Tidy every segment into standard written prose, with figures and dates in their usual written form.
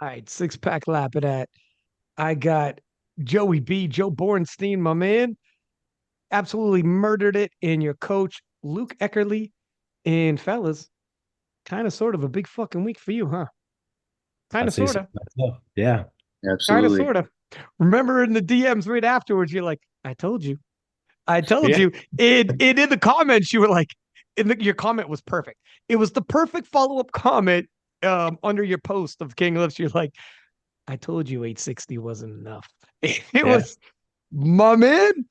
All right, six pack Lapadat. I got Joe Borenstein, my man. Absolutely murdered it. And your coach, Luke Eckerle. And fellas, kind of sort of a big fucking week for you, huh? Kind I'd of say sort so of. myself. Yeah. Kind of Absolutely. sort of. Remember in the DMs right afterwards, you're like, I told you. I told Yeah. you. And in the comments, you were like, your comment was perfect. It was the perfect follow-up comment under your post of King Lifts. You're like, I told you 860 wasn't enough. It Yeah. was, my man.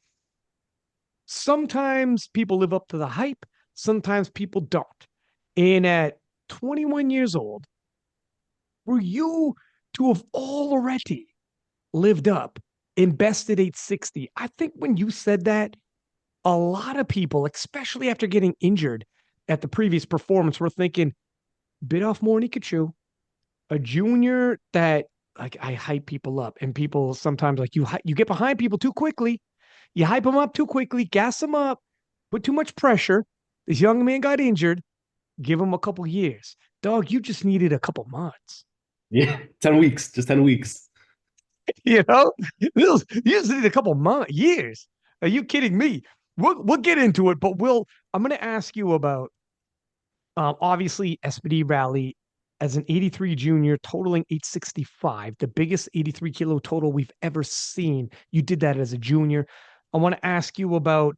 Sometimes people live up to the hype, sometimes people don't. And at 21 years old, for you to have already lived up, invested 860, I think when you said that, a lot of people, especially after getting injured at the previous performance, were thinking, bit off more than he could chew. A junior that like I hype people up, and people sometimes like you get behind people too quickly. You hype them up too quickly, gas them up, put too much pressure. This young man got injured. Give him a couple years, dog. You just needed a couple months. Yeah. 10 weeks, just 10 weeks. You know, you just need a couple months, years. Are you kidding me? We'll get into it, but I'm going to ask you about obviously SBD Rally as an 83 junior, totaling 865, the biggest 83 kilo total we've ever seen. You did that as a junior. I want to ask you about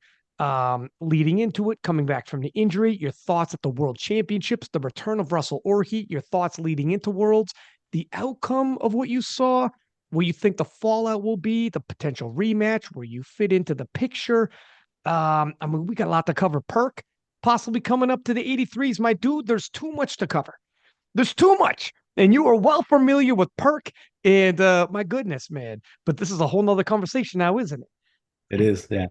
leading into it, coming back from the injury, your thoughts at the World Championships, the return of Russell Orhe, your thoughts leading into Worlds, the outcome of what you saw, where you think the fallout will be, the potential rematch, where you fit into the picture. I mean, we got a lot to cover. Perk possibly coming up to the 83s. My dude, there's too much to cover. There's too much. And you are well familiar with Perk. And my goodness, man. But this is a whole nother conversation now, isn't it? It is. Yeah.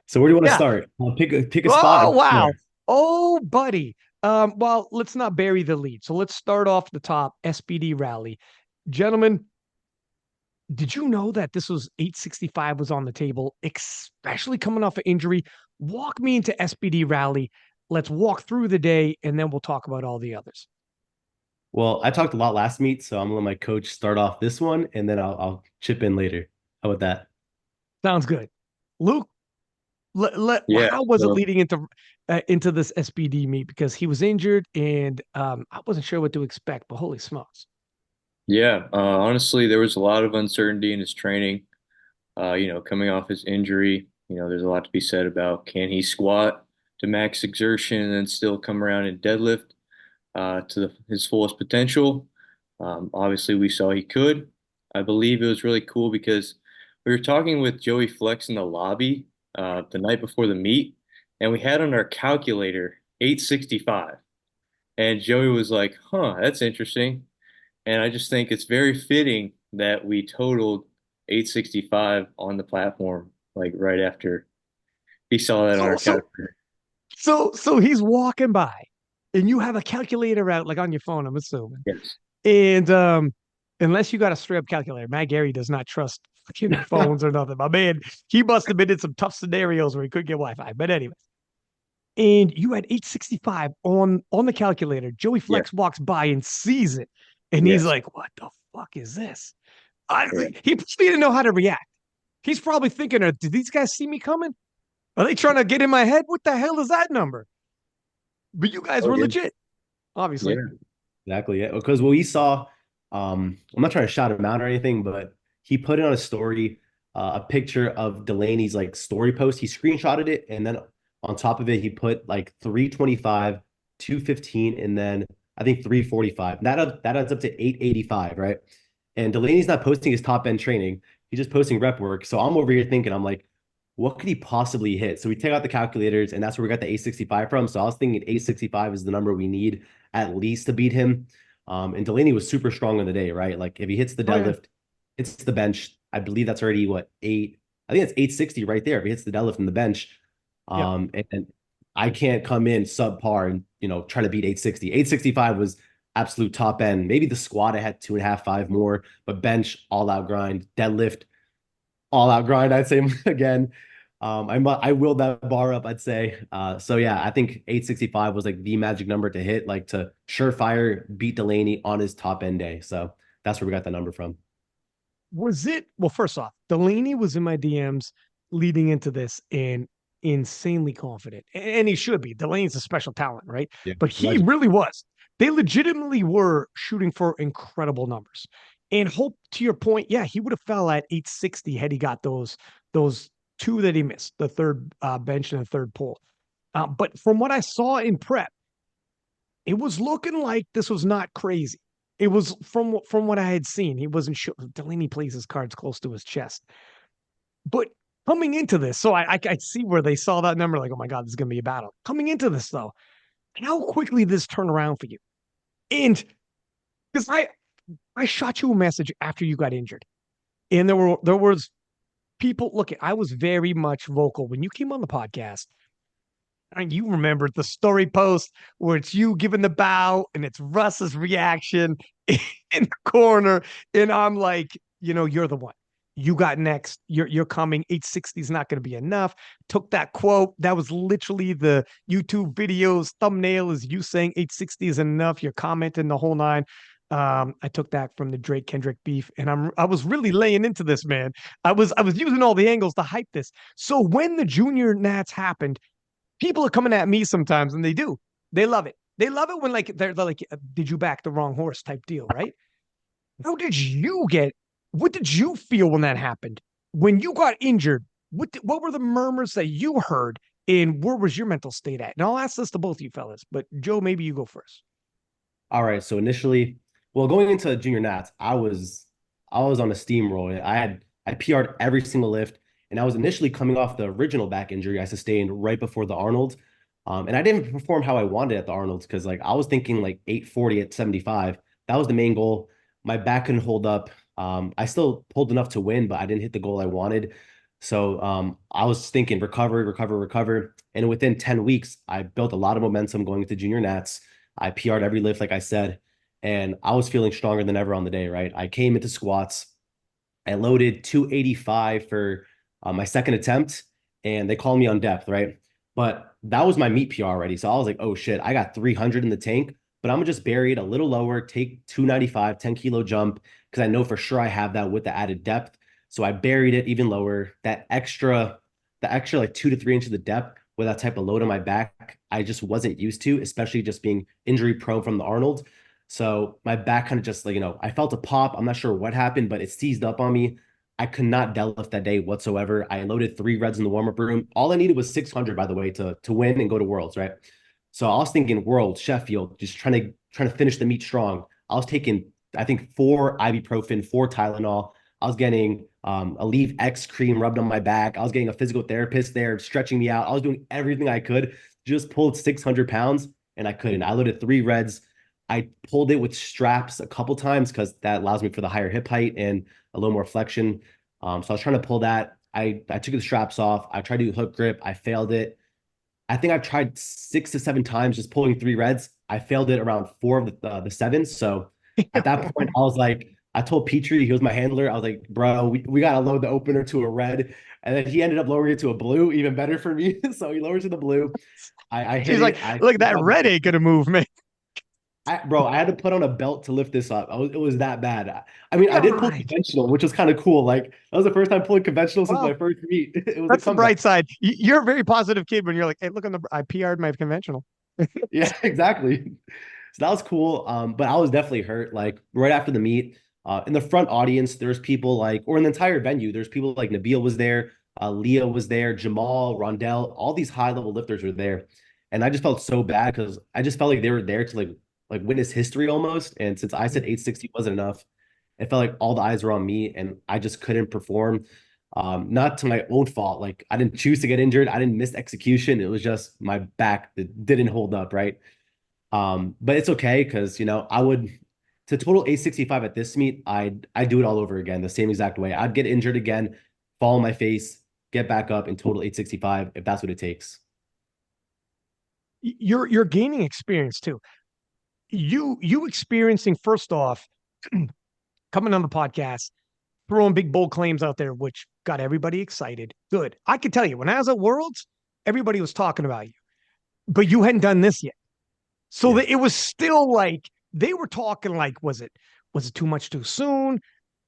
So where do you want to Yeah. start? Pick a spot Oh, and wow. there. Oh, buddy. Well, let's not bury the lead. So let's start off the top. SBD Rally. Gentlemen, did you know that this was 865 was on the table, especially coming off an injury? Walk me into SBD Rally. Let's walk through the day, and then we'll talk about all the others. Well, I talked a lot last meet, so I'm gonna let my coach start off this one, and then I'll chip in later. How about that? Sounds good. Luke, Yeah. how was it So leading into this SBD meet? Because he was injured, and I wasn't sure what to expect, but holy smokes. yeah, honestly, there was a lot of uncertainty in his training. Coming off his injury, there's a lot to be said about can he squat to max exertion and then still come around and deadlift to his fullest potential. Obviously, we saw he could. I believe it was really cool because we were talking with Joey Flex in the lobby the night before the meet, and we had on our calculator 865. And Joey was like, huh, that's interesting. And I just think it's very fitting that we totaled 865 on the platform, like right after he saw that on So our so calculator. so he's walking by, and you have a calculator out like on your phone, I'm assuming. Yes. And unless you got a straight up calculator, Matt Gary does not trust fucking phones or nothing. My man, he must have been in some tough scenarios where he couldn't get Wi-Fi. But anyways, and you had 865 on the calculator. Joey Yes. Flex walks by and sees it, and he's Yes. like, "What the fuck is this?" Yeah. He probably didn't know how to react. He's probably thinking, "Did these guys see me coming? Are they trying to get in my head? What the hell is that number?" But you guys Oh, were yeah. legit, obviously. Yeah. Exactly. Yeah. Because what we saw, I'm not trying to shout him out or anything, but he put it on a story, a picture of Delaney's like story post. He screenshotted it, and then on top of it, he put like 325, 215, and then I think 345. That adds up to 885, right? And Delaney's not posting his top end training. He's just posting rep work. So I'm over here thinking, I'm like, what could he possibly hit? So we take out the calculators, and that's where we got the 865 from. So I was thinking 865 is the number we need at least to beat him. And Delaney was super strong on the day, right? Like if he hits the Oh yeah, deadlift, hits the bench. I believe that's already what eight. I think it's 860 right there. If he hits the deadlift and the bench, yeah. and I can't come in subpar and try to beat 860. 865 was absolute top end. Maybe the squat I had 2.5, five more, but bench all out grind, deadlift all out grind. I'd say again. I willed that bar up, I'd say. So yeah, I think 865 was like the magic number to hit, like to surefire beat Delaney on his top end day. So That's where we got the number from. Was it, well, first off, Delaney was in my DMs leading into this and insanely confident. And he should be. Delaney's a special talent, right? Yeah, But he legend. really was. They legitimately were shooting for incredible numbers. And Hope, to your point, yeah, he would have fell at 860 had he got those two that he missed, the third bench and the third pull. But from what I saw in prep, it was looking like this was not crazy. It was from what I had seen. He wasn't sure. Delaney plays his cards close to his chest. But coming into this, so I see where they saw that number, like, oh my God, this is gonna be a battle. Coming into this though, how quickly this turned around for you. And because I shot you a message after you got injured. And there was people, look, I was very much vocal when you came on the podcast. And you remember the story post where it's you giving the bow and it's Russ's reaction in the corner. And I'm like, you're the one. You got next. You're coming. 860 is not going to be enough. Took that quote. That was literally the YouTube video's thumbnail is you saying 860 is enough. You're commenting the whole nine. I took that from the Drake Kendrick beef, and I was really laying into this, man. I was using all the angles to hype this. So when the junior Nats happened, people are coming at me sometimes, and they do. They love it. They love it when they're like, "Did you back the wrong horse?" type deal, right? What did you feel when that happened? When you got injured, what were the murmurs that you heard, and where was your mental state at? And I'll ask this to both of you fellas, but Joe, maybe you go first. All right. So initially, well, going into junior nats, I was on a steamroll. I PR'd every single lift, and I was initially coming off the original back injury I sustained right before the Arnold. And I didn't perform how I wanted at the Arnold's because like I was thinking like 840 at 75. That was the main goal. My back couldn't hold up. I still pulled enough to win, but I didn't hit the goal I wanted. So I was thinking recover, recover, recover. And within 10 weeks, I built a lot of momentum going into junior nats. I PR'd every lift, like I said, and I was feeling stronger than ever on the day, right? I came into squats. I loaded 285 for my second attempt, and they called me on depth, right? But that was my meet PR already. So I was like, oh shit, I got 300 in the tank, but I'm gonna just bury it a little lower, take 295, 10 kilo jump, because I know for sure I have that with the added depth. So I buried it even lower. The extra like 2 to 3 inches of depth with that type of load on my back, I just wasn't used to, especially just being injury prone from the Arnold. So my back kind of just like, I felt a pop. I'm not sure what happened, but it seized up on me. I could not deadlift that day whatsoever. I loaded 3 reds in the warm-up room. All I needed was 600, by the way, to win and go to Worlds, right? So I was thinking World, Sheffield, just trying to finish the meet strong. I was taking, I think, 4 ibuprofen, 4 Tylenol. I was getting Aleve X cream rubbed on my back. I was getting a physical therapist there stretching me out. I was doing everything I could, just pulled 600 pounds, and I couldn't. I loaded 3 reds. I pulled it with straps a couple times because that allows me for the higher hip height and a little more flexion. So I was trying to pull that. I took the straps off. I tried to do hook grip. I failed it. I think I've tried 6 to 7 times just pulling 3 reds. I failed it around 4 of the 7. So at that point, I was like, I told Petrie, he was my handler. I was like, bro, we got to load the opener to a red. And then he ended up lowering it to a blue, even better for me. So he lowered to the blue. I hit She's like, it. I look, that red ain't gonna move, man. bro, I had to put on a belt to lift this up. It was that bad. I mean, I did pull God. conventional, which was kind of cool. Like that was the first time pulling conventional since my Well, first meet. It was a that's the comeback. bright side. You're a very positive kid when you're like, hey, look I PR'd my conventional. Yeah, exactly. So that was cool. But I was definitely hurt. Like right after the meet, in the front audience, there's people like, or in the entire venue, there's people like Nabil was there, Leah was there, Jamal, Rondell, all these high level lifters were there, and I just felt so bad because I just felt like they were there to like witness history almost. And since I said 860 wasn't enough, it felt like all the eyes were on me, and I just couldn't perform. Not to my own fault. Like I didn't choose to get injured. I didn't miss execution. It was just my back that didn't hold up, right? But it's okay because I would to total 865 at this meet, I'd do it all over again, the same exact way. I'd get injured again, fall on my face, get back up and total 865 if that's what it takes. You're gaining experience too. You experiencing first off, coming on the podcast, throwing big bold claims out there, which got everybody excited. Good. I could tell you when I was at Worlds, everybody was talking about you, but you hadn't done this yet. So Yeah. that it was still like they were talking like, was it too much too soon?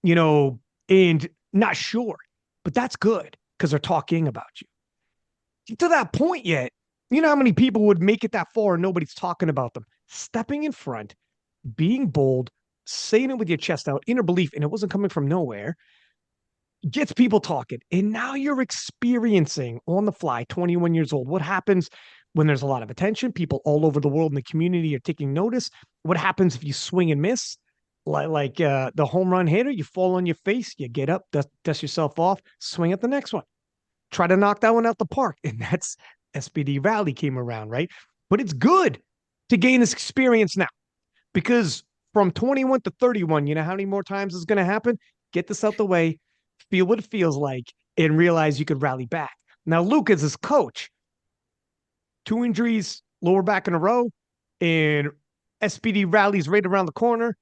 You know, and not sure, but that's good because they're talking about you. To that point yet, you know how many people would make it that far and nobody's talking about them? Stepping in front, being bold, saying it with your chest out, inner belief, and it wasn't coming from nowhere, gets people talking. And now you're experiencing on the fly, 21 years old, what happens when there's a lot of attention. People all over the world in the community are taking notice. What happens if you swing and miss? Like the home run hitter, you fall on your face, you get up, dust yourself off, swing at the next one. Try to knock that one out the park. And that's SBD Rally came around, right? But it's good to gain this experience now because from 21 to 31, you know how many more times is going to happen? Get this out the way, feel what it feels like, and realize you could rally back. Now, Luke is his coach. 2 injuries, lower back in a row, and SBD Rally's right around the corner.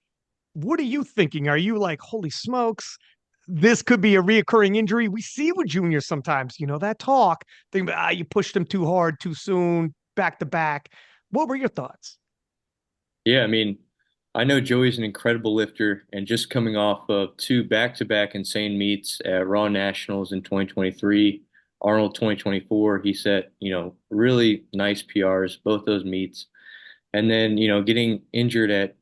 What are you thinking? Are you like, holy smokes, this could be a reoccurring injury? We see with juniors sometimes, you know, that talk, think about, you pushed them too hard, too soon, back to back. What were your thoughts? Yeah, I mean, I know Joey's an incredible lifter, and just coming off of 2 back-to-back insane meets at Raw Nationals in 2023, Arnold 2024, he set, really nice PRs, both those meets. And then, getting injured at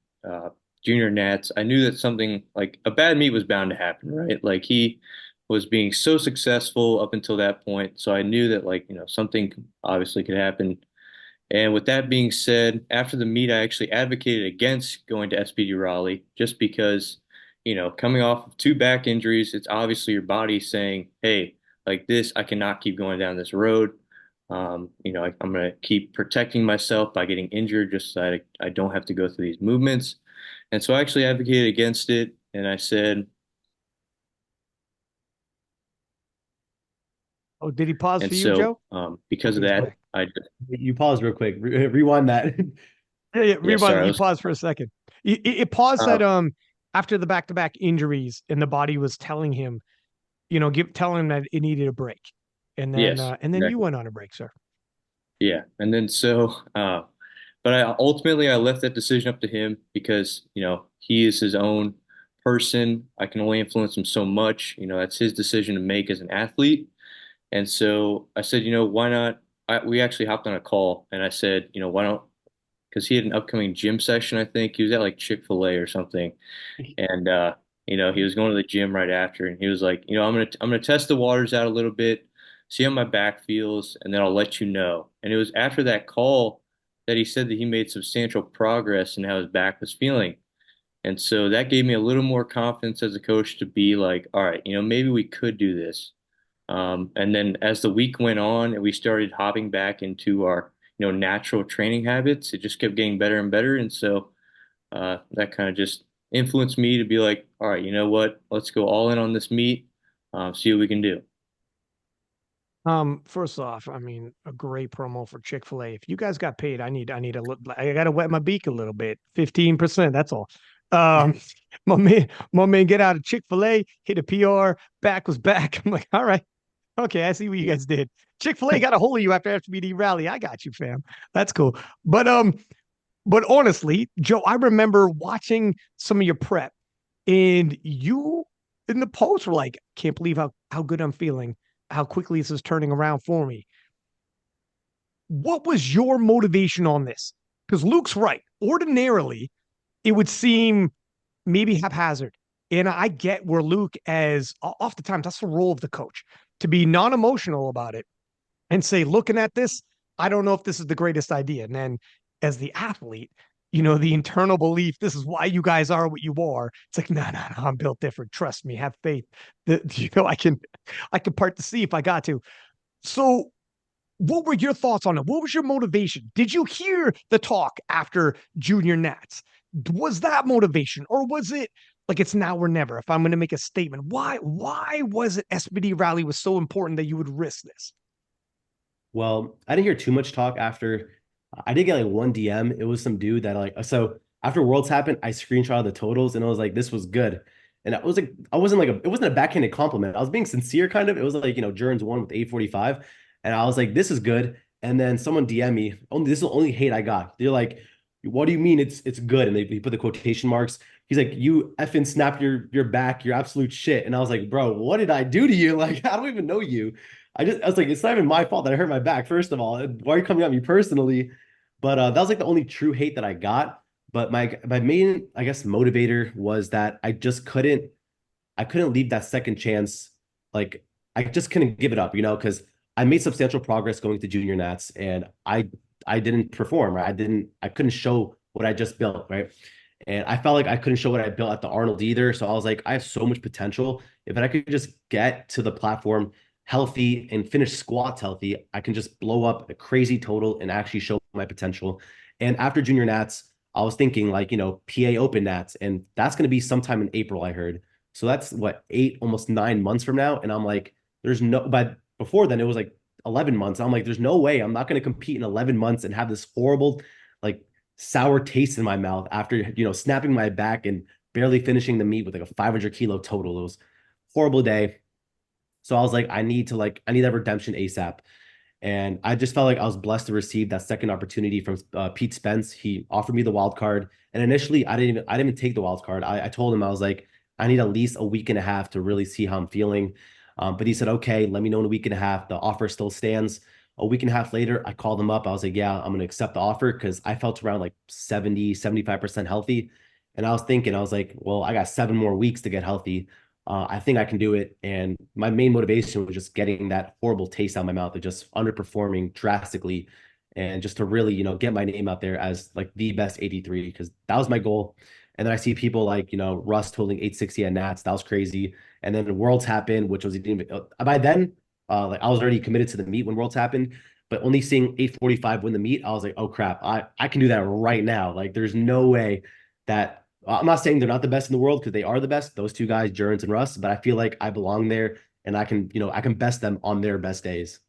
Junior Nats, I knew that something like a bad meet was bound to happen, right? Like he was being so successful up until that point. So I knew that something obviously could happen. And with that being said, after the meet, I actually advocated against going to SBD Raleigh just because, coming off of 2 back injuries, it's obviously your body saying, hey, like this, I cannot keep going down this road. I'm going to keep protecting myself by getting injured just so that I don't have to go through these movements. And so I actually advocated against it. And I said, Oh, did he pause and for you, so Joe? because of He's that, back. You pause real quick. Rewind that. Yeah, yeah, rewind. sorry, I You was, paused for a second. It paused uh, that after the back-to-back injuries and the body was telling him, telling him that it needed a break. yes, And then you exactly. went on a break, sir. Yeah. And then but I left that decision up to him because, he is his own person. I can only influence him so much. That's his decision to make as an athlete. And so I said, why not? We actually hopped on a call and I said, why don't, because he had an upcoming gym session, I think. He was at like Chick-fil-A or something. And he was going to the gym right after and he was like, I'm gonna test the waters out a little bit, see how my back feels, and then I'll let you know. And it was after that call that he said that he made substantial progress in how his back was feeling. And so that gave me a little more confidence as a coach to be like, all right, maybe we could do this. And then as the week went on and we started hopping back into our, natural training habits, it just kept getting better and better. And so that kind of just influenced me to be like, all right, you know what? Let's go all in on this meet, see what we can do. First off, I mean, a great promo for Chick-fil-A. If you guys got paid, I gotta wet my beak a little bit. 15%, that's all. Um, my man get out of Chick-fil-A, hit a PR, back was back. I'm like, all right, okay, I see what you guys did. Chick-fil-A got a hold of you after SBD Rally. I got you, fam. That's cool. But honestly, Joe, I remember watching some of your prep, and you in the post were like, "Can't believe how good I'm feeling, how quickly this is turning around for me." What was your motivation on this? Because Luke's right. Ordinarily, it would seem maybe haphazard, and I get where Luke, as oftentimes that's the role of the coach, to be non-emotional about it and say, looking at this, I don't know if this is the greatest idea. And then as the athlete, the internal belief, this is why you guys are what you are. It's like, no, no, no, I'm built different. Trust me, have faith that, I can part the sea if I got to. So what were your thoughts on it? What was your motivation? Did you hear the talk after Junior Nats? Was that motivation, or was it like it's now or never? If I'm going to make a statement, why was it SBD Rally was so important that you would risk this? Well, I didn't hear too much talk after. I did get like one DM. It was some dude that so after Worlds happened, I screenshotted the totals and I was like, this was good. And I was like, it wasn't a backhanded compliment. I was being sincere kind of. It was like, Jurins won with 845. And I was like, this is good. And then someone DM me, this is the only hate I got. They're like, what do you mean it's good? And he put the quotation marks. He's like, you effing snap your back, you're absolute shit. And I was like, bro, what did I do to you? Like, I don't even know you. I was like, it's not even my fault that I hurt my back, first of all. Why are you coming at me personally? But that was like the only true hate that I got. But my main, I guess, motivator was that I couldn't leave that second chance. Like I just couldn't give it up, because I made substantial progress going to junior nats and I didn't perform, right? I couldn't show what I just built, right? And I felt like I couldn't show what I built at the Arnold either. So I was like, I have so much potential. If I could just get to the platform healthy and finish squats healthy, I can just blow up a crazy total and actually show my potential. And after junior nats, I was thinking like, PA open nats, and that's going to be sometime in April, I heard. So that's what, 8, almost 9 months from now. And I'm like, but before then it was like 11 months. I'm like, there's no way I'm not going to compete in 11 months and have this horrible, like sour taste in my mouth after, snapping my back and barely finishing the meet with like a 500 kilo total. It was a horrible day. So I was like, I need that redemption ASAP. And I just felt like I was blessed to receive that second opportunity from Pete Spence. He offered me the wild card. And initially I didn't even take the wild card. I told him, I was like, I need at least a week and a half to really see how I'm feeling. But he said, okay, let me know in a week and a half. The offer still stands. A week and a half later, I called him up. I was like, yeah, I'm going to accept the offer because I felt around like 70, 75% healthy. And I was like, well, I got 7 more weeks to get healthy. I think I can do it. And my main motivation was just getting that horrible taste out of my mouth of just underperforming drastically and just to really, get my name out there as like the best 83 because that was my goal. And then I see people like, Russ totaling 860 at Nats. That was crazy. And then the Worlds happened, which was even by then, like I was already committed to the meet when Worlds happened, but only seeing 845 win the meet, I was like, oh crap, I can do that right now. Like there's no way that I'm not saying they're not the best in the world because they are the best, those two guys, Jurins and Russ, but I feel like I belong there and I can best them on their best days.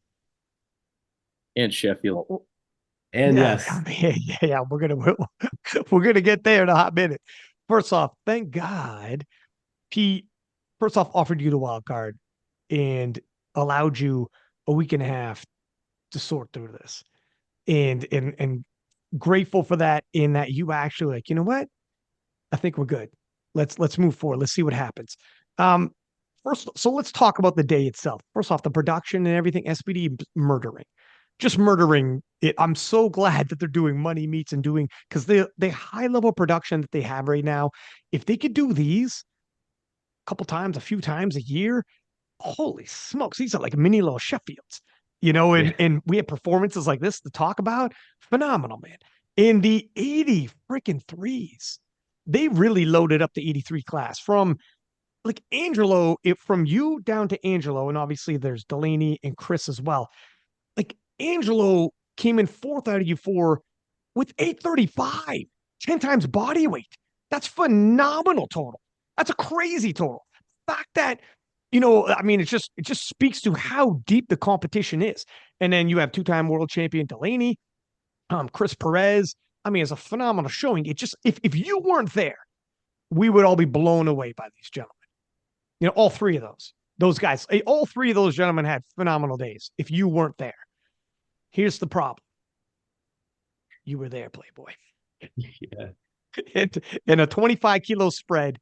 And Sheffield. And Yeah, yes, yeah, we're gonna get there in a hot minute. First off, thank God Pete first off offered you the wild card and allowed you a week and a half to sort through this. And grateful for that in that you actually like, you know what? I think we're good. Let's move forward. Let's see what happens. Um, first, so let's talk about the day itself. First off, the production and everything, SBD murdering, just murdering it. I'm so glad that they're doing money meets and doing because the high level production that they have right now. If they could do these a couple times, a few times a year, holy smokes, these are like mini little Sheffields, yeah, and we have performances like this to talk about. Phenomenal, man. In the 80 freaking threes, they really loaded up the 83 class from like Angelo, from you down to Angelo, and obviously there's Delaney and Chris as well. Like Angelo came in fourth out of you four with 835, 10 times body weight. That's phenomenal total. That's a crazy total. The fact that, I mean, it just speaks to how deep the competition is. And then you have two-time world champion Delaney, Chris Perez. I mean, it's a phenomenal showing. It just if you weren't there, we would all be blown away by these gentlemen. All three of those guys, all three of those gentlemen had phenomenal days. If you weren't there, here's the problem: you were there, Playboy. yeah. In a 25 kilo spread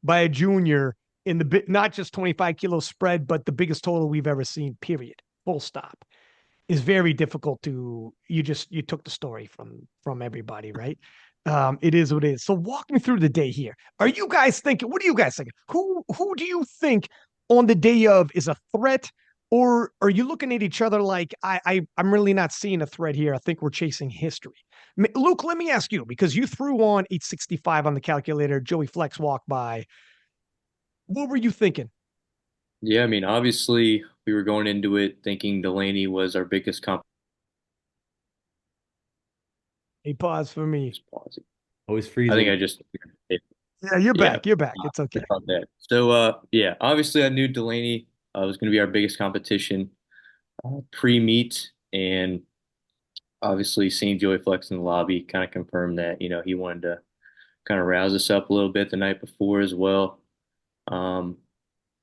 by a junior in the not just 25 kilo spread, but the biggest total we've ever seen, period. Full stop. Is very difficult to you took the story from everybody, right? It is what it is. So walk me through the day here. Are you guys thinking, what are you guys thinking? Who do you think on the day of is a threat? Or are you looking at each other like I'm really not seeing a threat here? I think we're chasing history. Luke, let me ask you, because you threw on 865 on the calculator, Joey Flex walked by. What were you thinking? Yeah, I mean, obviously we were going into it thinking Delaney was our biggest A pause for me. competition. Always I think I freezing. just Yeah, you're yeah, back. You're back. It's okay. about that. So yeah, obviously I knew Delaney was going to be our biggest competition pre-meet, and obviously seeing Joey Flex in the lobby kind of confirmed that he wanted to kind of rouse us up a little bit the night before as well. Um,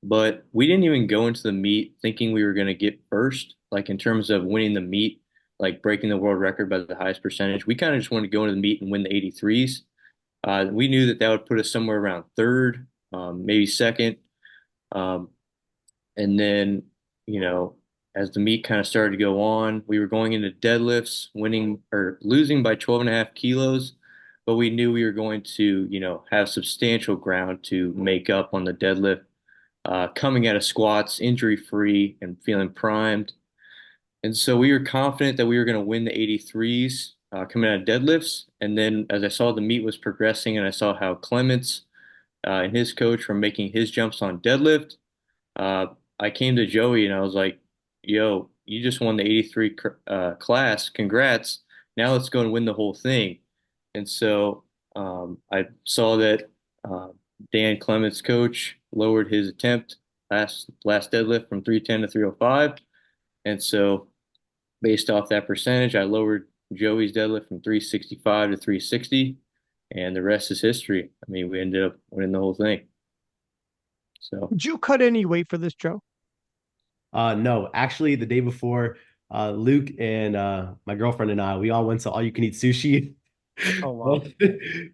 but we didn't even go into the meet thinking we were going to get first. Like in terms of winning the meet, like breaking the world record by the highest percentage. We kind of just wanted to go into the meet and win the 83s. We knew that that would put us somewhere around third, maybe second. Um, and then, you know, as the meet kind of started to go on, we were going into deadlifts, winning or losing by 12.5 kilos, but we knew we were going to, have substantial ground to make up on the deadlift, coming out of squats, injury free and feeling primed. And so we were confident that we were going to win the 83s coming out of deadlifts. And then as I saw the meet was progressing and I saw how Clements and his coach were making his jumps on deadlift, uh, I came to Joey and I was like, yo, you just won the 83 class. Congrats. Now let's go and win the whole thing. And so I saw that uh, Dan Clements' coach lowered his attempt last deadlift from 310 to 305. And so based off that percentage, I lowered Joey's deadlift from 365 to 360, and the rest is history. I mean, we ended up winning the whole thing. So, Did you cut any weight for this, Joe? No, actually, the day before, Luke and my girlfriend and I, we all went to all you can eat sushi. Oh, wow.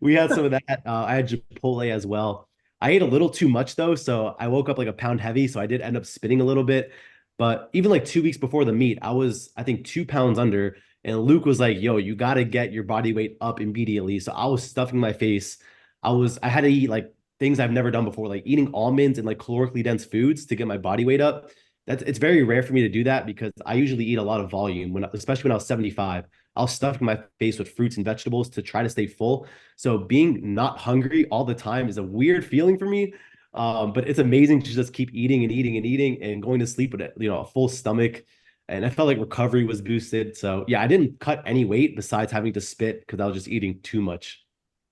We had some of that. I had Chipotle as well. I ate a little too much though, so I woke up like a pound heavy. So I did end up spitting a little bit. But even like 2 weeks before the meet, I was, I think, 2 pounds under. And Luke was like, yo, you got to get your body weight up immediately. So I was stuffing my face. I had to eat like things I've never done before, like eating almonds and like calorically dense foods to get my body weight up. It's very rare for me to do that because I usually eat a lot of volume especially when I was 75. I'll stuff my face with fruits and vegetables to try to stay full. So being not hungry all the time is a weird feeling for me. But it's amazing to just keep eating and eating and eating and going to sleep with a full stomach. And I felt like recovery was boosted. So yeah, I didn't cut any weight besides having to spit because I was just eating too much.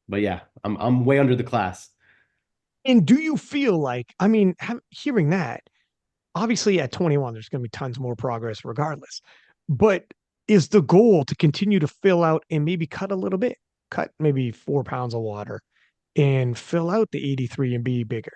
But yeah, I'm way under the class. And do you feel like, I mean, hearing that, obviously at 21, there's going to be tons more progress regardless. But is the goal to continue to fill out and maybe cut a little bit, cut maybe 4 pounds of water and fill out the 83 and be bigger?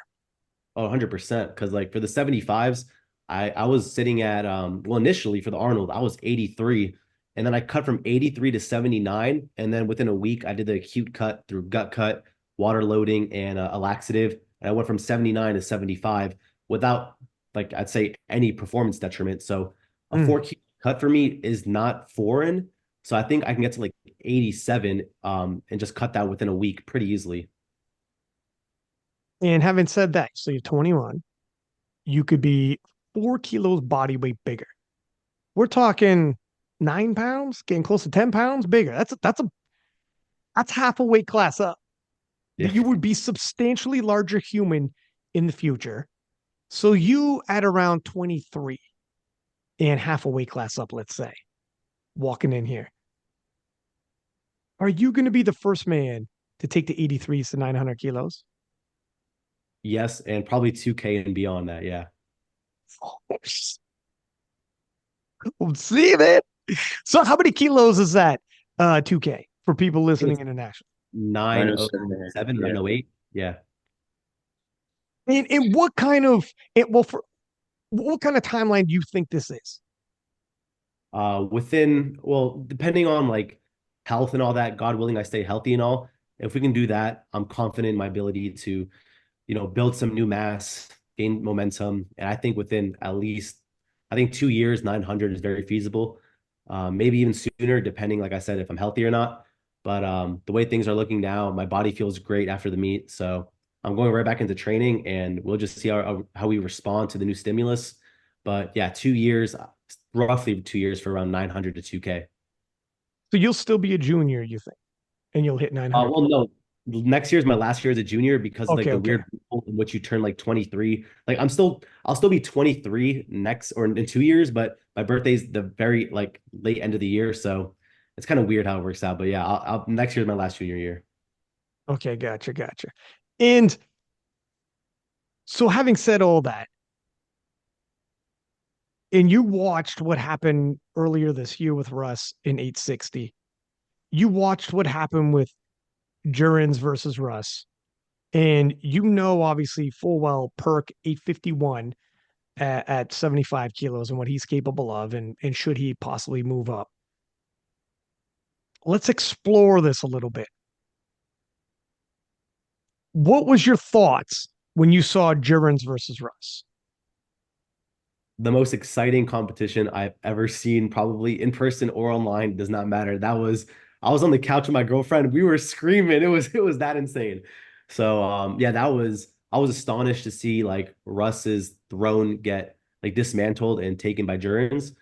Oh, 100%. Because like for the 75s, I was sitting at well initially for the Arnold, I was 83. And then I cut from 83 to 79. And then within a week, I did the acute cut through gut cut, water loading, and a laxative. And I went from 79 to 75 without like I'd say any performance detriment. So a Mm. 4 kilo cut for me is not foreign. So I think I can get to like 87 and just cut that within a week pretty easily. And having said that, so you're 21, you could be 4 kilos body weight bigger. We're talking 9 pounds, getting close to 10 pounds bigger. That's half a weight class up. Yeah. You would be substantially larger human in the future. So you at around 23 and half a weight class up, let's say, walking in here. Are you going to be the first man to take the 83s to 900 kilos? Yes, and probably 2K and beyond that. Yeah. See that? So how many kilos is that? 2K for people listening It's international. 907. 907, Yeah. 908. Yeah. And what kind of for what kind of timeline do you think this is? Well, depending on like health and all that, God willing, I stay healthy and all. If we can do that, I'm confident in my ability to, build some new mass, gain momentum. And I think within at least, I think 2 years, 900 is very feasible. Maybe even sooner, depending, like I said, if I'm healthy or not. But the way things are looking now, my body feels great after the meet. So I'm going right back into training and we'll just see how we respond to the new stimulus. But yeah, 2 years, roughly 2 years for around 900 to 2K. So you'll still be a junior, you think, and you'll hit 900. Well, no, next year is my last year as a junior because of like Okay, the okay. weird rule in which you turn like 23. Like I'll still be 23 next or in 2 years, but my birthday's the very like late end of the year. So it's kind of weird how it works out. But yeah, next year is my last junior year. Okay, gotcha, gotcha. And so having said all that, and you watched what happened earlier this year with Russ in 860. You watched what happened with Jurins versus Russ. And you know, obviously, full well, Perk 851 at 75 kilos and what he's capable of, and should he possibly move up. let's explore this a little bit. What was your thoughts when you saw Jurins versus Russ? The most exciting competition I've ever seen, probably in person or online, does not matter. I was on the couch with my girlfriend. We were screaming. It was that insane. So yeah, I was astonished to see like Russ's throne get like dismantled and taken by Jurins.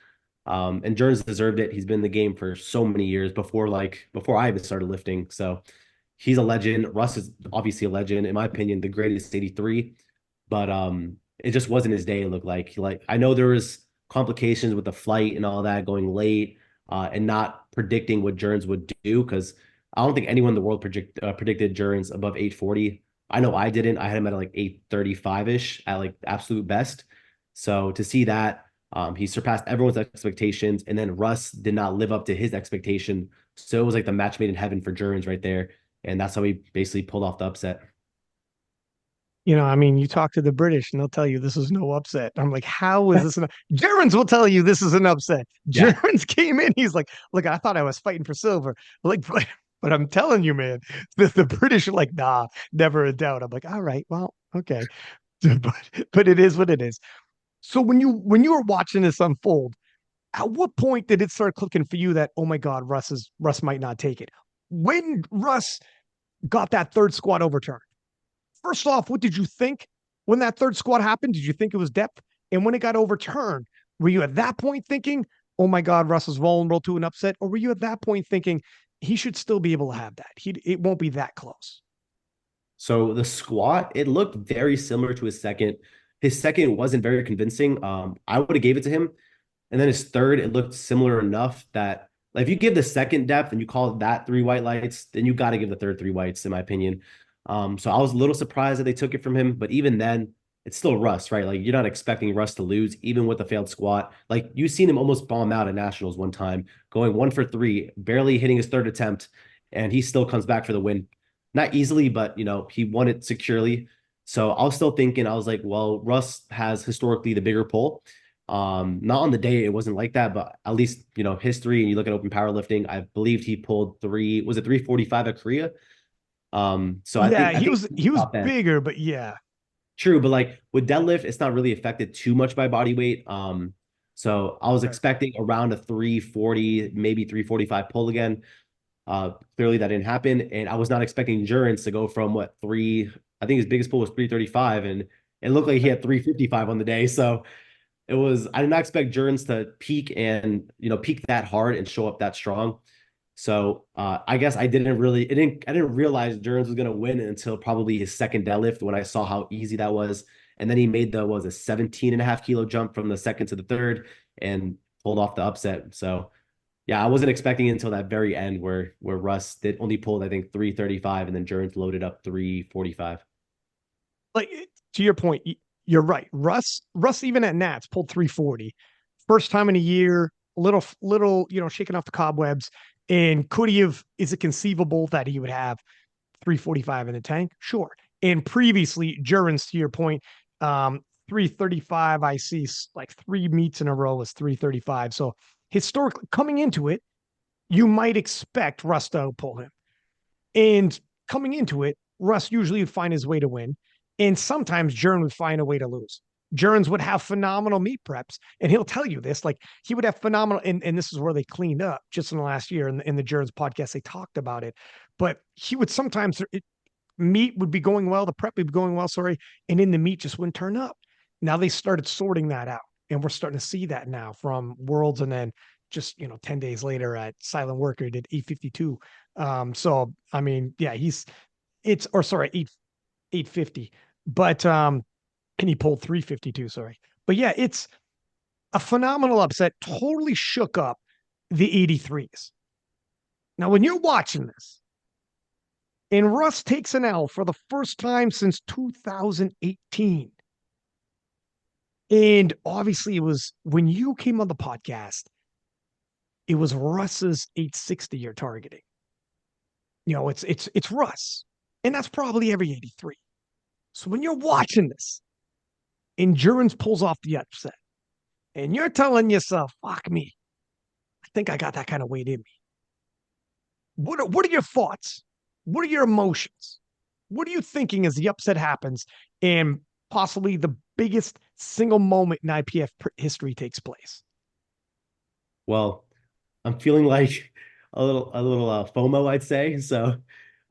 And Jurins deserved it. He's been in the game for so many years before I even started lifting. So he's a legend. Russ is obviously a legend, in my opinion, the greatest 83. But it just wasn't his day, it looked like I know there was complications with the flight and all that going late, and not predicting what Jurins would do, because I don't think anyone in the world predicted Jurins above 840. I know I didn't. I had him at like 835-ish at like absolute best. So to see that, he surpassed everyone's expectations, and then Russ did not live up to his expectation. So it was like the match made in heaven for Jurins right there. And that's how he basically pulled off the upset. I mean, you talk to the British and they'll tell you this is no upset. I'm like, how is this? Germans will tell you this is an upset. Yeah. Germans came in. He's like, look, I thought I was fighting for silver. Like, but I'm telling you, man, the British are like, nah, never a doubt. I'm like, all right, well, okay, but it is what it is. So when you were watching this unfold, at what point did it start clicking for you that, oh my God, Russ might not take it? When Russ got that third squat overturned, first off, what did you think when that third squat happened? Did you think it was depth? And when it got overturned, were you at that point thinking, oh my God, Russ is vulnerable to an upset? Or were you at that point thinking he should still be able to have that? It won't be that close. So the squat, it looked very similar to his second. His second wasn't very convincing. I would have gave it to him. And then his third, it looked similar enough that like if you give the second depth and you call that three white lights, then you got to give the third three whites, in my opinion. So I was a little surprised that they took it from him, but even then, it's still Russ, right? Like you're not expecting Russ to lose, even with a failed squat. Like you've seen him almost bomb out at nationals one time, going 1 for 3, barely hitting his third attempt, and he still comes back for the win. Not easily, but he won it securely. So I was still thinking, I was like, well, Russ has historically the bigger pull. Not on the day, it wasn't like that, but at least, history, and you look at open powerlifting, I believed he pulled was it 345 at Korea? So Yeah, I think he was top end. bigger, but yeah. True, but like with deadlift, it's not really affected too much by body weight. So I was Right. expecting around a 340, maybe 345 pull again. Clearly that didn't happen, and I was not expecting Jurins to go from what three. I think his biggest pull was 335, and it looked like he had 355 on the day. So I did not expect Jurins to peak and peak that hard and show up that strong. So I guess I didn't realize Jurins was gonna win until probably his second deadlift, when I saw how easy that was. And then he made a 17.5 kilo jump from the second to the third and pulled off the upset. So yeah, I wasn't expecting it until that very end where Russ did only pulled, I think, 335, and then Jurins loaded up 345. Like, to your point, you're right. Russ even at Nats pulled 340. First time in a year, little, shaking off the cobwebs. And is it conceivable that he would have 345 in the tank? Sure. And previously, Jurins, to your point, 335, I see like 3 meets in a row was 335. So historically, coming into it, you might expect Russ to pull him. And coming into it, Russ usually would find his way to win. And sometimes Jurins would find a way to lose. Jurins would have phenomenal meet preps. And he'll tell you this, like he would have phenomenal, and this is where they cleaned up just in the last year in the Jurins podcast, they talked about it. But he would sometimes, meet would be going well, the prep would be going well, sorry, and in the meet just wouldn't turn up. Now they started sorting that out. And we're starting to see that now from Worlds, and then just 10 days later at Silent Worker, he did 852. So I mean, yeah, it's or sorry, 850. But and he pulled 352, sorry. But yeah, it's a phenomenal upset, totally shook up the 83s. Now, when you're watching this, and Russ takes an L for the first time since 2018. And obviously, it was when you came on the podcast, it was Russ's 860 you're targeting. It's Russ, and that's probably every 83. So when you're watching this, Endurance pulls off the upset, and you're telling yourself, "Fuck me, I think I got that kind of weight in me." what are your thoughts? What are your emotions? What are you thinking as the upset happens and possibly the biggest single moment in IPF history takes place? Well, I'm feeling like a little FOMO, I'd say. So,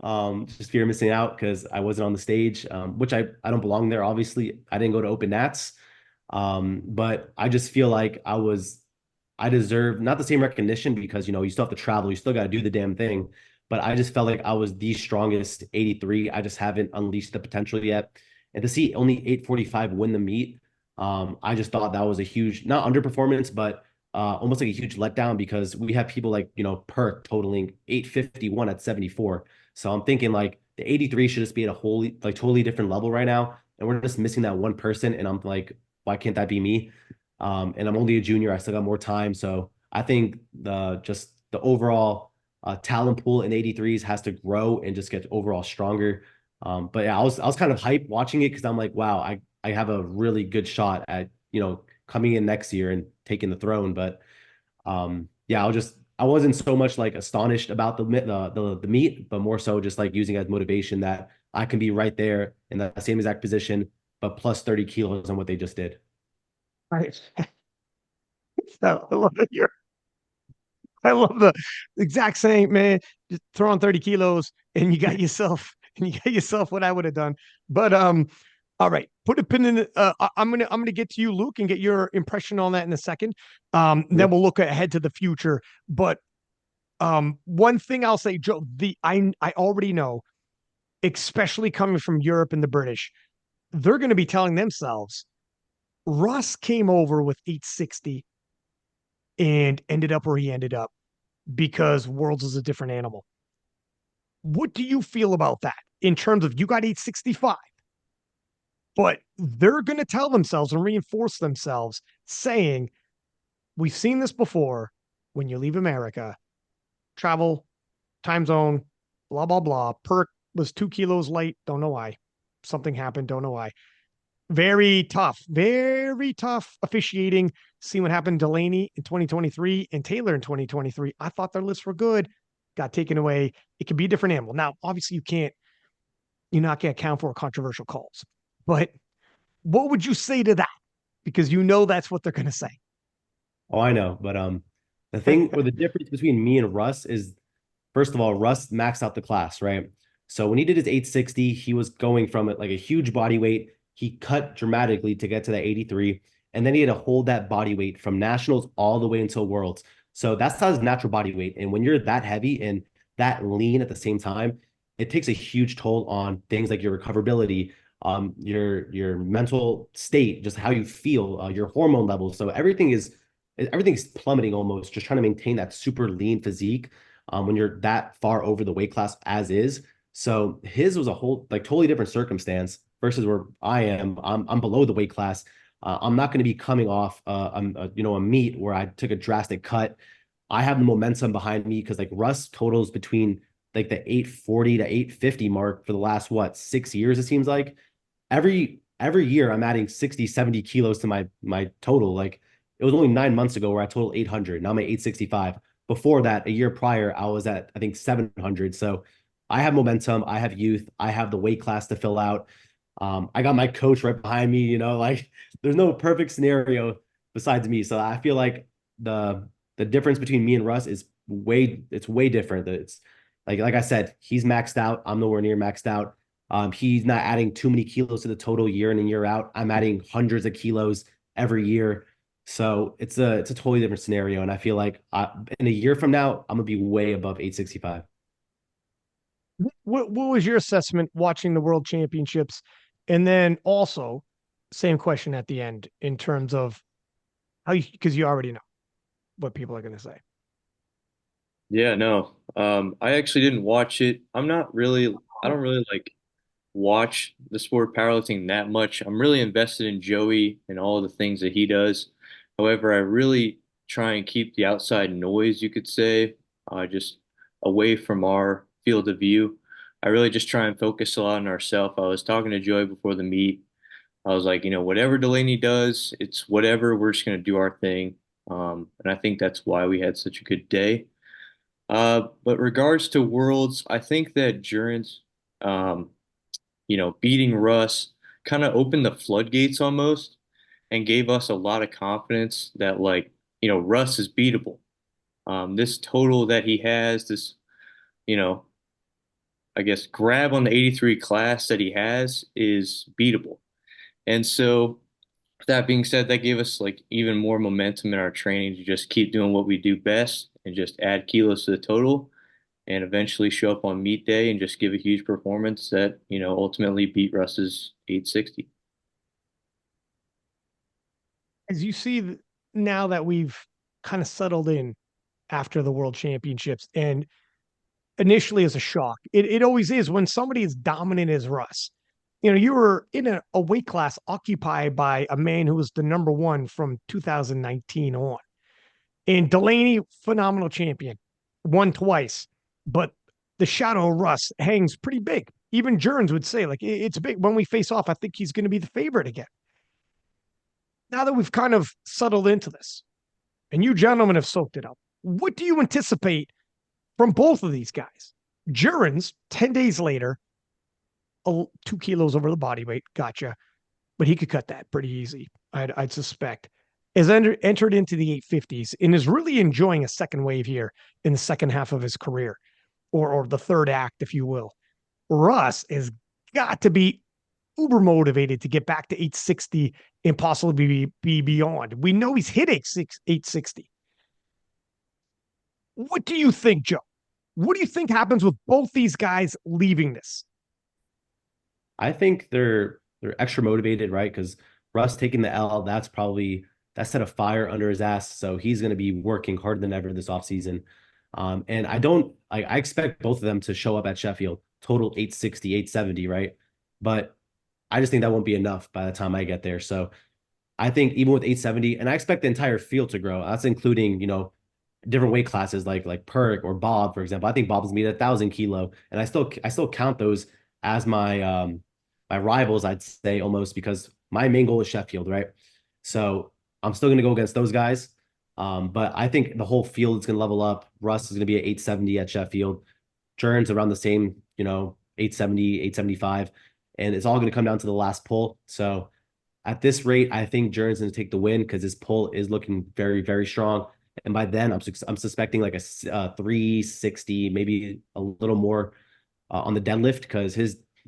just fear of missing out because I wasn't on the stage, which I don't belong there. Obviously, I didn't go to Open Nats, but I just feel like I deserve not the same recognition because you still have to travel, you still got to do the damn thing. But I just felt like I was the strongest 83. I just haven't unleashed the potential yet, and to see only 845 win the meet, I just thought that was a huge not underperformance, but almost like a huge letdown because we have people like, Perk totaling 851 at 74. So I'm thinking like the 83 should just be at a wholly, like totally different level right now. And we're just missing that one person. And I'm like, why can't that be me? And I'm only a junior. I still got more time. So I think the overall talent pool in 83s has to grow and just get overall stronger. But yeah, I was kind of hyped watching it because I'm like, wow, I have a really good shot at, coming in next year and taking the throne. But yeah, I wasn't so much like astonished about the meet, but more so just like using it as motivation that I can be right there in the same exact position, but plus 30 kilos on what they just did. Right. So I love it. I love the exact same, man. Just throw on 30 kilos and you got yourself what I would have done. But all right, put a pin in it. I'm gonna get to you, Luke, and get your impression on that in a second. Then Okay. we'll look ahead to the future. But one thing I'll say, Joe, I already know, especially coming from Europe and the British, they're gonna be telling themselves, Russ came over with 860 and ended up where he ended up because Worlds is a different animal. What do you feel about that in terms of you got 865, but they're going to tell themselves and reinforce themselves saying, we've seen this before when you leave America, travel, time zone, blah, blah, blah. Perk was 2 kilos light. Don't know why. Something happened. Don't know why. Very tough officiating. See what happened to Delaney in 2023 and Taylor in 2023. I thought their lists were good, got taken away. It could be a different animal. Now, obviously, you're not going to account for controversial calls, but what would you say to that? Because that's what they're going to say. Oh, I know. But the thing or the difference between me and Russ is, first of all, Russ maxed out the class, right? So when he did his 860, he was going from it like a huge body weight. He cut dramatically to get to that 83. And then he had to hold that body weight from nationals all the way until worlds. So that's not his natural body weight. And when you're that heavy and that lean at the same time, it takes a huge toll on things like your recoverability, your mental state, just how you feel, your hormone levels. So everything's plummeting almost, just trying to maintain that super lean physique when you're that far over the weight class as is. So his was a whole like totally different circumstance versus where I am. I'm below the weight class. I'm not going to be coming off a meet where I took a drastic cut. I have the momentum behind me because like Russ totals between like the 840 to 850 mark for the last what 6 years it seems like. Every year I'm adding 60, 70 kilos to my total. Like it was only 9 months ago where I totaled 800. Now I'm at 865. Before that, a year prior, I was at I think 700. So I have momentum, I have youth, I have the weight class to fill out. I got my coach right behind me, like there's no perfect scenario besides me. So I feel like the difference between me and Russ is way different. It's like I said, he's maxed out. I'm nowhere near maxed out. He's not adding too many kilos to the total year in and year out. I'm adding hundreds of kilos every year. So it's a totally different scenario. And I feel like in a year from now, I'm gonna be way above 865. What was your assessment watching the World Championships? And then also, same question at the end in terms of because you already know what people are going to say. Yeah, no. I actually didn't watch it. I don't really like watch the sport of powerlifting that much. I'm really invested in Joey and all the things that he does. However, I really try and keep the outside noise, you could say, just away from our field of view. I really just try and focus a lot on ourselves. I was talking to Joey before the meet. I was like, whatever Delaney does, it's whatever. We're just going to do our thing. And I think that's why we had such a good day. But regards to Worlds, I think that Jurins, um, beating Russ kind of opened the floodgates almost and gave us a lot of confidence that Russ is beatable. This total that he has, this, you know, I guess grab on the 83 class that he has is beatable. And so that being said, that gave us like even more momentum in our training to just keep doing what we do best and just add kilos to the total and eventually show up on meet day and just give a huge performance that, ultimately beat Russ's 860. As you see now that we've kind of settled in after the World Championships, and initially as a shock, it always is when somebody is dominant as Russ. You were in a weight class occupied by a man who was the number one from 2019 on. And Delaney, phenomenal champion, won twice, but the shadow of Russ hangs pretty big. Even Jurins would say, like, it's big. When we face off, I think he's going to be the favorite again. Now that we've kind of settled into this, and you gentlemen have soaked it up, what do you anticipate from both of these guys? Jurins, 10 days later, 2 kilos over the body weight, gotcha, but he could cut that pretty easy, I'd suspect. Has entered into the 850s and is really enjoying a second wave here in the second half of his career, or the third act, if you will. Russ has got to be uber motivated to get back to 860 and possibly be beyond. We know he's hit 860. What do you think, Joe? What do you think happens with both these guys leaving this? I think they're extra motivated, right? Because Russ taking the L, that set a fire under his ass. So he's going to be working harder than ever this offseason. And I expect both of them to show up at Sheffield, total 860, 870, right? But I just think that won't be enough by the time I get there. So I think even with 870, and I expect the entire field to grow. That's including, different weight classes like Perk or Bob, for example. I think Bob's gonna be 1,000 kilo. And I still count those as my rivals, I'd say, almost, because my main goal is Sheffield, right? So I'm still gonna go against those guys. But I think the whole field is gonna level up. Russ is gonna be at 870 at Sheffield. Jurns around the same, 870, 875. And it's all gonna come down to the last pull. So at this rate, I think Jurns is gonna take the win because his pull is looking very, very strong. And by then, I'm suspecting like a 360, maybe a little more on the deadlift, because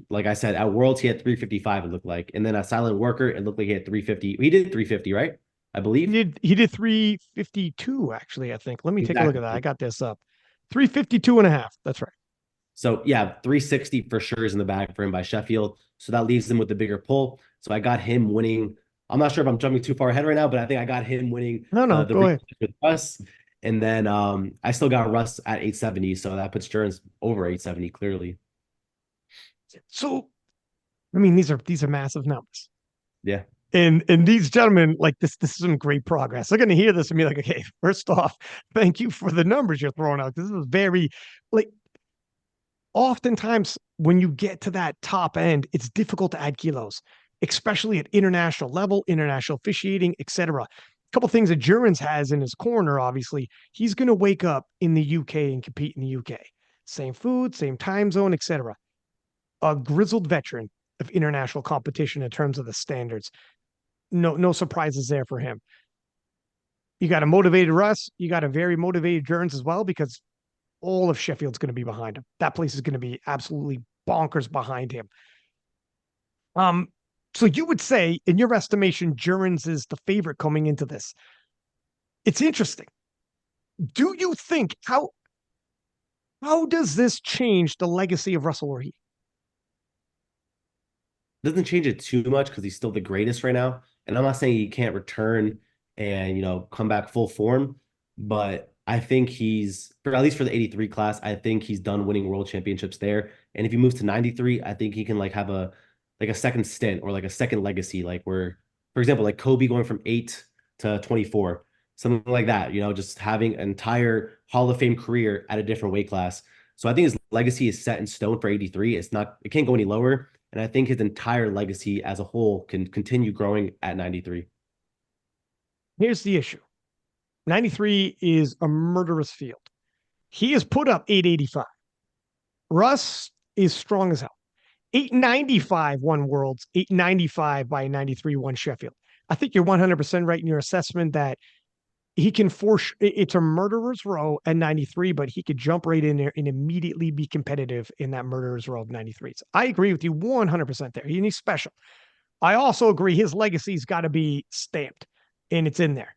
like I said, at Worlds, he had 355, it looked like. And then at Silent Worker, it looked like he had 350. He did 350, right? I believe. He did 352, actually, I think. Let me take a look at that. Exactly. I got this up. 352 and a half. That's right. So yeah, 360 for sure is in the bag for him by Sheffield. So that leaves him with the bigger pull. So I got him winning. I'm not sure if I'm jumping too far ahead right now, but I think I got him winning No, the go ahead. rematch with Russ. And then I still got Russ at 870. So that puts Jurns over 870 clearly. So, I mean, these are massive numbers. Yeah. And these gentlemen, like, this is some great progress. They're going to hear this and be like, okay, first off, thank you for the numbers you're throwing out. This is very, like, oftentimes when you get to that top end, it's difficult to add kilos, especially at international level, international officiating, etc. A couple things that Jurins has in his corner, obviously, he's going to wake up in the UK and compete in the UK. Same food, same time zone, etc. A grizzled veteran of international competition in terms of the standards. No surprises there for him. You got a motivated Russ. You got a very motivated Jurins as well, because all of Sheffield's going to be behind him. That place is going to be absolutely bonkers behind him. So you would say, in your estimation, Jurins is the favorite coming into this. It's interesting. Do you think how does this change the legacy of Russell Orhe? Doesn't change it too much because he's still the greatest right now. And I'm not saying he can't return and come back full form, but I think at least for the 83 class, I think he's done winning world championships there. And if he moves to 93, I think he can have a second stint or like a second legacy, like where, for example, like Kobe going from 8 to 24, something like that, just having an entire Hall of Fame career at a different weight class. So I think his legacy is set in stone for 83. It can't go any lower. And I think his entire legacy as a whole can continue growing at 93. Here's the issue. 93 is a murderous field. He has put up 885. Russ is strong as hell. 895 won Worlds, 895 by 93 won Sheffield. I think you're 100% right in your assessment that he can force it's a murderer's row at 93, but he could jump right in there and immediately be competitive in that murderer's row of 93. So I agree with you 100% there. He's special. I also agree his legacy's got to be stamped and it's in there.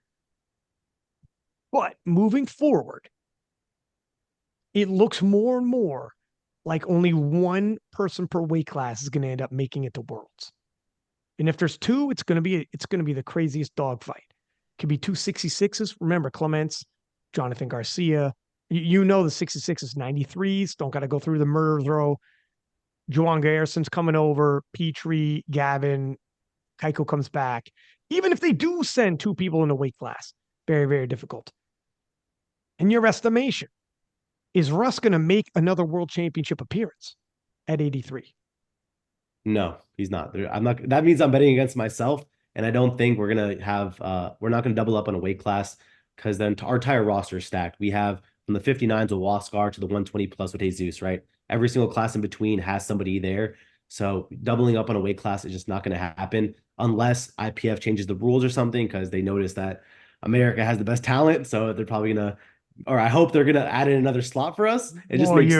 But moving forward, it looks more and more like only one person per weight class is going to end up making it to Worlds. And if there's two, it's going to be the craziest dogfight. Could be two 66s. Remember, Clements, Jonathan Garcia. You know the 66s, 93s. Don't got to go through the murder throw. Juwan Garrison's coming over. Petrie, Gavin, Keiko comes back. Even if they do send two people in the weight class, very, very difficult. In your estimation, is Russ going to make another world championship appearance at 83? No, he's not. I'm not. That means I'm betting against myself, and I don't think we're gonna have. We're not gonna double up on a weight class because then our entire roster is stacked. We have from the 59s with Waskar to the 120 plus with Jesus, right? Every single class in between has somebody there. So doubling up on a weight class is just not going to happen unless IPF changes the rules or something because they notice that America has the best talent. So they're probably gonna, or I hope they're gonna add in another slot for us. It just makes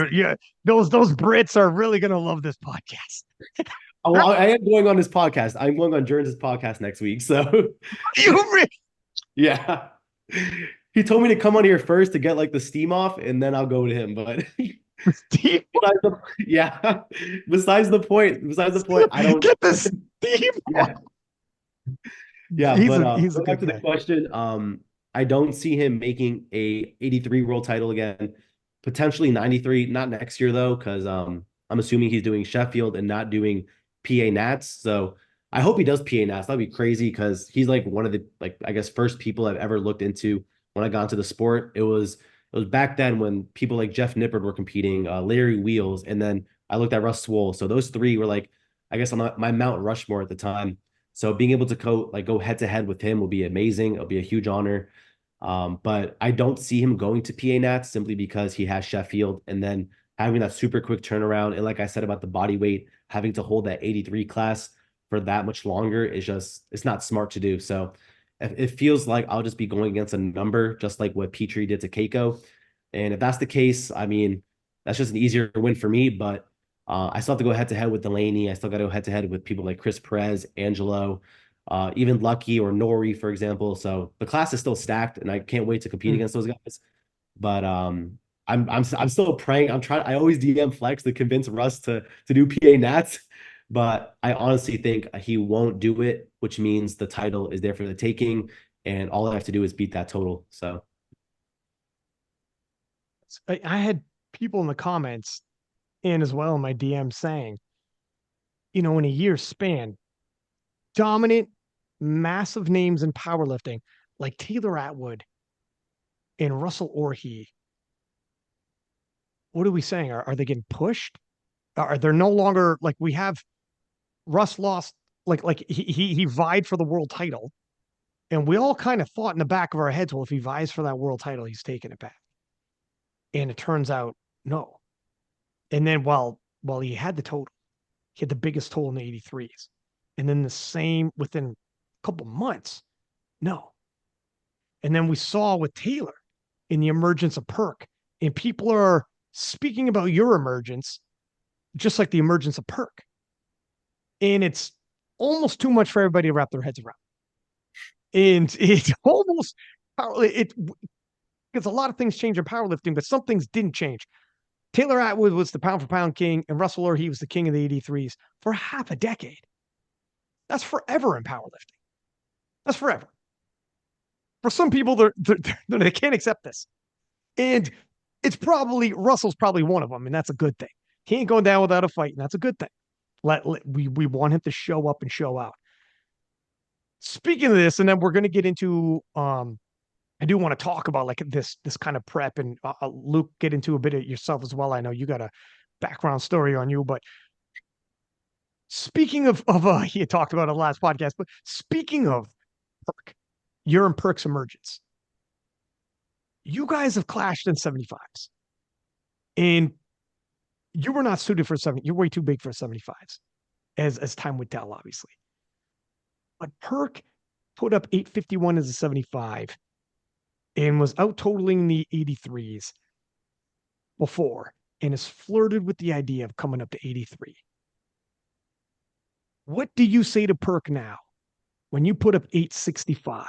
those Brits are really gonna love this podcast. Oh, I am going on this podcast. I'm going on Jurins' podcast next week. So yeah. He told me to come on here first to get like the steam off, and then I'll go to him. But yeah. Besides the point, I don't get the steam off. Yeah, he's back to the question. I don't see him making a 83 world title again. Potentially 93, not next year though, because I'm assuming he's doing Sheffield and not doing PA Nats. So I hope he does PA Nats. That'd be crazy because he's like one of the I guess first people I've ever looked into when I got into the sport. It was back then when people like Jeff Nippard were competing, Larry Wheels, and then I looked at Russ Swoll. So those three were like, I guess on my Mount Rushmore at the time. So being able to go head to head with him will be amazing. It'll be a huge honor. But I don't see him going to PA Nats simply because he has Sheffield and then having that super quick turnaround. And like I said about the body weight, having to hold that 83 class for that much longer is just, it's not smart to do. So it feels like I'll just be going against a number, just like what Petrie did to Keiko. And if that's the case, I mean, that's just an easier win for me. But I still have to go head to head with Delaney. I still got to go head to head with people like Chris Perez, Angelo, even Lucky or Nori, for example. So the class is still stacked, and I can't wait to compete against those guys. But I'm still praying. I always DM Flex to convince Russ to do PA Nats, but I honestly think he won't do it, which means the title is there for the taking, and all I have to do is beat that total. So I had people in the comments and as well in my DM saying, in a year span, dominant, massive names in powerlifting like Taylor Atwood and Russell Orhe. What are we saying? Are they getting pushed? Are they no longer like we have Russ lost like he vied for the world title, and we all kind of thought in the back of our heads, well, if he vies for that world title, he's taking it back. And it turns out no. And then while he had the total, he had the biggest total in the 83s. And then the same within a couple months, no. And then we saw with Taylor in the emergence of Perk, and people are speaking about your emergence, just like the emergence of Perk. And it's almost too much for everybody to wrap their heads around. And it's almost because a lot of things change in powerlifting, but some things didn't change. Taylor Atwood was the pound for pound king, and Russell Orhe was the king of the 83s for half a decade. That's forever in powerlifting. That's forever. For some people, they can't accept this. And it's probably, Russell's probably one of them, and that's a good thing. He ain't going down without a fight, and that's a good thing. We want him to show up and show out. Speaking of this, and then we're going to get into, I do want to talk about like this kind of prep, and Luke, get into a bit of yourself as well. I know you got a background story on you, but speaking of he had talked about it last podcast, but speaking of Perk, you're in Perk's emergence. You guys have clashed in 75s. And you were not suited for 70. You're way too big for 75s, as time would tell, obviously. But Perk put up 851 as a 75 and was out totaling the 83s before and has flirted with the idea of coming up to 83. What do you say to Perk now when you put up 865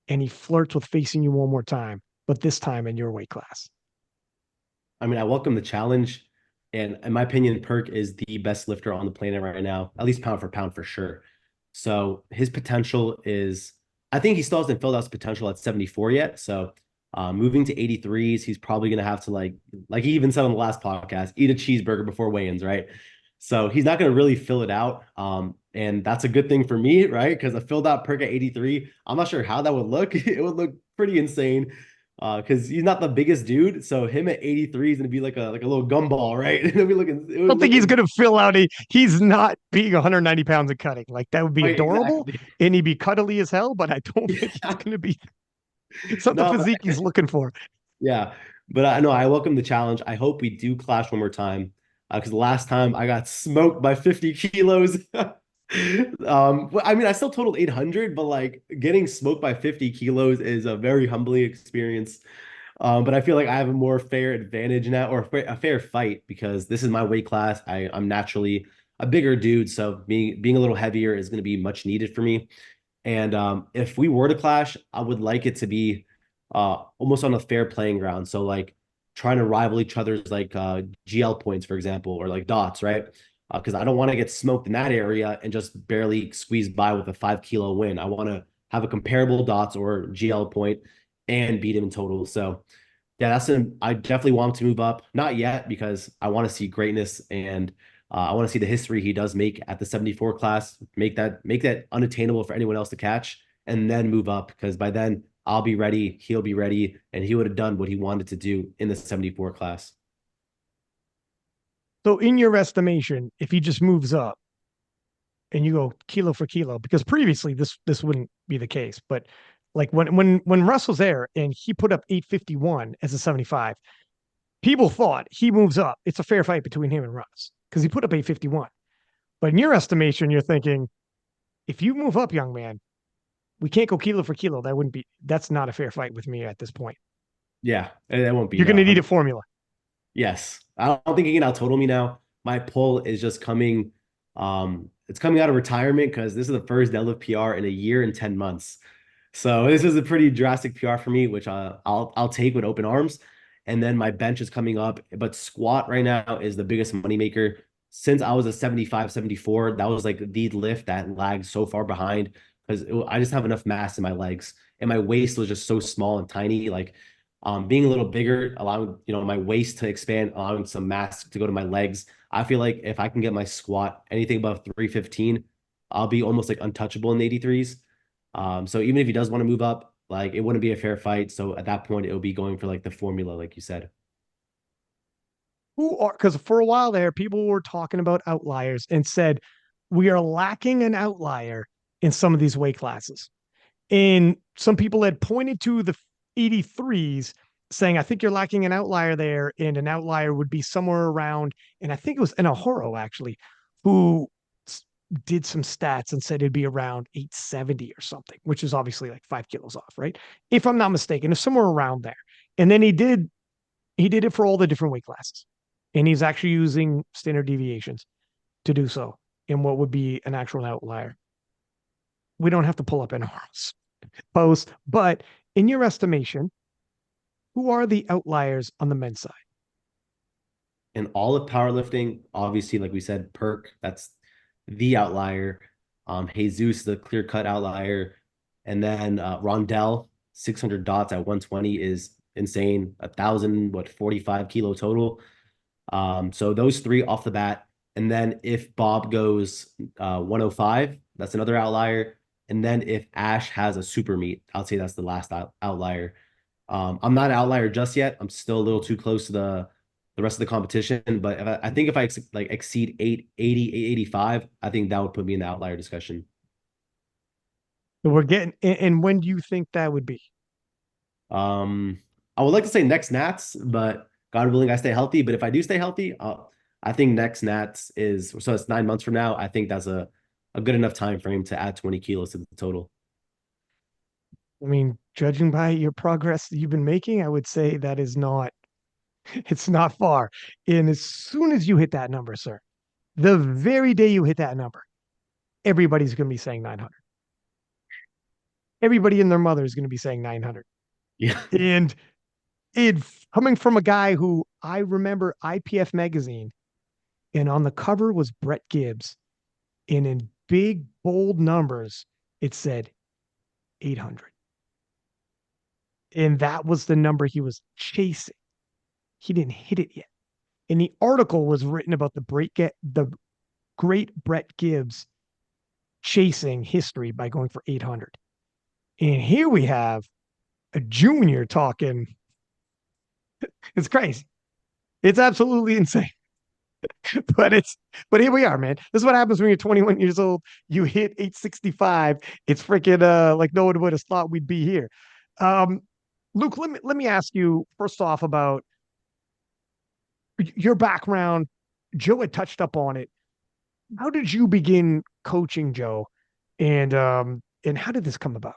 and he flirts with facing you one more time, but this time in your weight class? I mean, I welcome the challenge. And in my opinion, Perk is the best lifter on the planet right now, at least pound for sure. So his potential is, I think he still hasn't filled out his potential at 74 yet. So moving to 83s, he's probably going to have to like he even said on the last podcast, eat a cheeseburger before weigh-ins, right? So he's not going to really fill it out. And that's a good thing for me, right? Because I filled out Perk at 83. I'm not sure how that would look. It would look pretty insane because he's not the biggest dude. So him at 83 is gonna be like a little gumball, right? It'll be looking. I don't think he's going to fill out he's not being 190 pounds and cutting. Like that would be right, adorable exactly. and he'd be cuddly as hell, but I don't think he's Yeah. going to be. It's not the No, physique he's looking for. yeah, but I know I welcome the challenge. I hope we do clash one more time because the last time I got smoked by 50 kilos. I mean, I still totaled 800, but like getting smoked by 50 kilos is a very humbling experience. But I feel like I have a more fair advantage now, or a fair fight, because this is my weight class. I'm naturally a bigger dude, so being a little heavier is going to be much needed for me. And if we were to clash, I would like it to be almost on a fair playing ground. So like trying to rival each other's like GL points, for example, or like dots, right? Because I don't want to get smoked in that area and just barely squeeze by with a 5 kilo win. I want to have a comparable dots or GL point and beat him in total. So yeah, I definitely want him to move up. Not yet because I want to see greatness and I want to see the history he does make at the 74 class, make that unattainable for anyone else to catch, and then move up because by then I'll be ready, he'll be ready, and he would have done what he wanted to do in the 74 class. So, in your estimation, if he just moves up and you go kilo for kilo, because previously this wouldn't be the case, but like when Russ was there and he put up 851 as a 75, people thought he moves up. It's a fair fight between him and Russ because he put up 851. But in your estimation, you're thinking, if you move up, young man, we can't go kilo for kilo. That's not a fair fight with me at this point. Yeah, it won't be You're going to no. need a formula. Yes. I don't think he can out total me now. My pull is just coming, it's coming out of retirement because this is the first deadlift PR in a year and 10 months. So this is a pretty drastic PR for me, which I'll take with open arms. And then my bench is coming up, but squat right now is the biggest moneymaker. Since I was a 75, 74, that was like the lift that lagged so far behind because I just have enough mass in my legs and my waist was just so small and tiny. Like being a little bigger, allowing my waist to expand, allowing some mass to go to my legs. I feel like if I can get my squat anything above 315, I'll be almost like untouchable in the 83s. So even if he does want to move up, like it wouldn't be a fair fight. So at that point, it'll be going for like the formula, like you said. Who are, because for a while there, people were talking about outliers and said, we are lacking an outlier in some of these weight classes. And some people had pointed to the 83s saying, I think you're lacking an outlier there. And an outlier would be somewhere around, and I think it was an Ahoro actually, who did some stats and said it'd be around 870 or something, which is obviously like 5 kilos off, right? If I'm not mistaken, it's somewhere around there. And then he did it for all the different weight classes. And he's actually using standard deviations to do so in what would be an actual outlier. We don't have to pull up NR's post, but in your estimation, who are the outliers on the men's side? In all of powerlifting, obviously, like we said, Perk, that's the outlier. Jesus, the clear-cut outlier. And then Rondell, 600 dots at 120 is insane. 1,000, 45 kilo total. So those three off the bat. And then if Bob goes 105, that's another outlier. And then if Ash has a super meet, I'll say that's the last outlier. I'm not an outlier just yet. I'm still a little too close to the rest of the competition. But I think if I like exceed 880, 885, I think that would put me in the outlier discussion. So we're getting, and when do you think that would be? I would like to say next Nats, but God willing, I stay healthy. But if I do stay healthy, I think next Nats is so it's 9 months from now. I think that's a good enough time frame to add 20 kilos to the total. I mean, judging by your progress that you've been making, I would say that is not, it's not far. And as soon as you hit that number, sir, the very day you hit that number, everybody's going to be saying 900. Everybody and their mother is going to be saying 900. Yeah. And it coming from a guy who I remember IPF magazine, and on the cover was Brett Gibbs, and in big bold numbers, it said 800. And that was the number he was chasing. He didn't hit it yet. And the article was written about the great Brett Gibbs chasing history by going for 800. And here we have a junior talking. It's crazy. It's absolutely insane. but it's but here we are, man. This is what happens when you're 21 years old. You hit 865. It's freaking like no one would have thought we'd be here. Um, Luke, let me ask you first off about your background. Joe had touched up on it. How did you begin coaching, Joe? And how did this come about?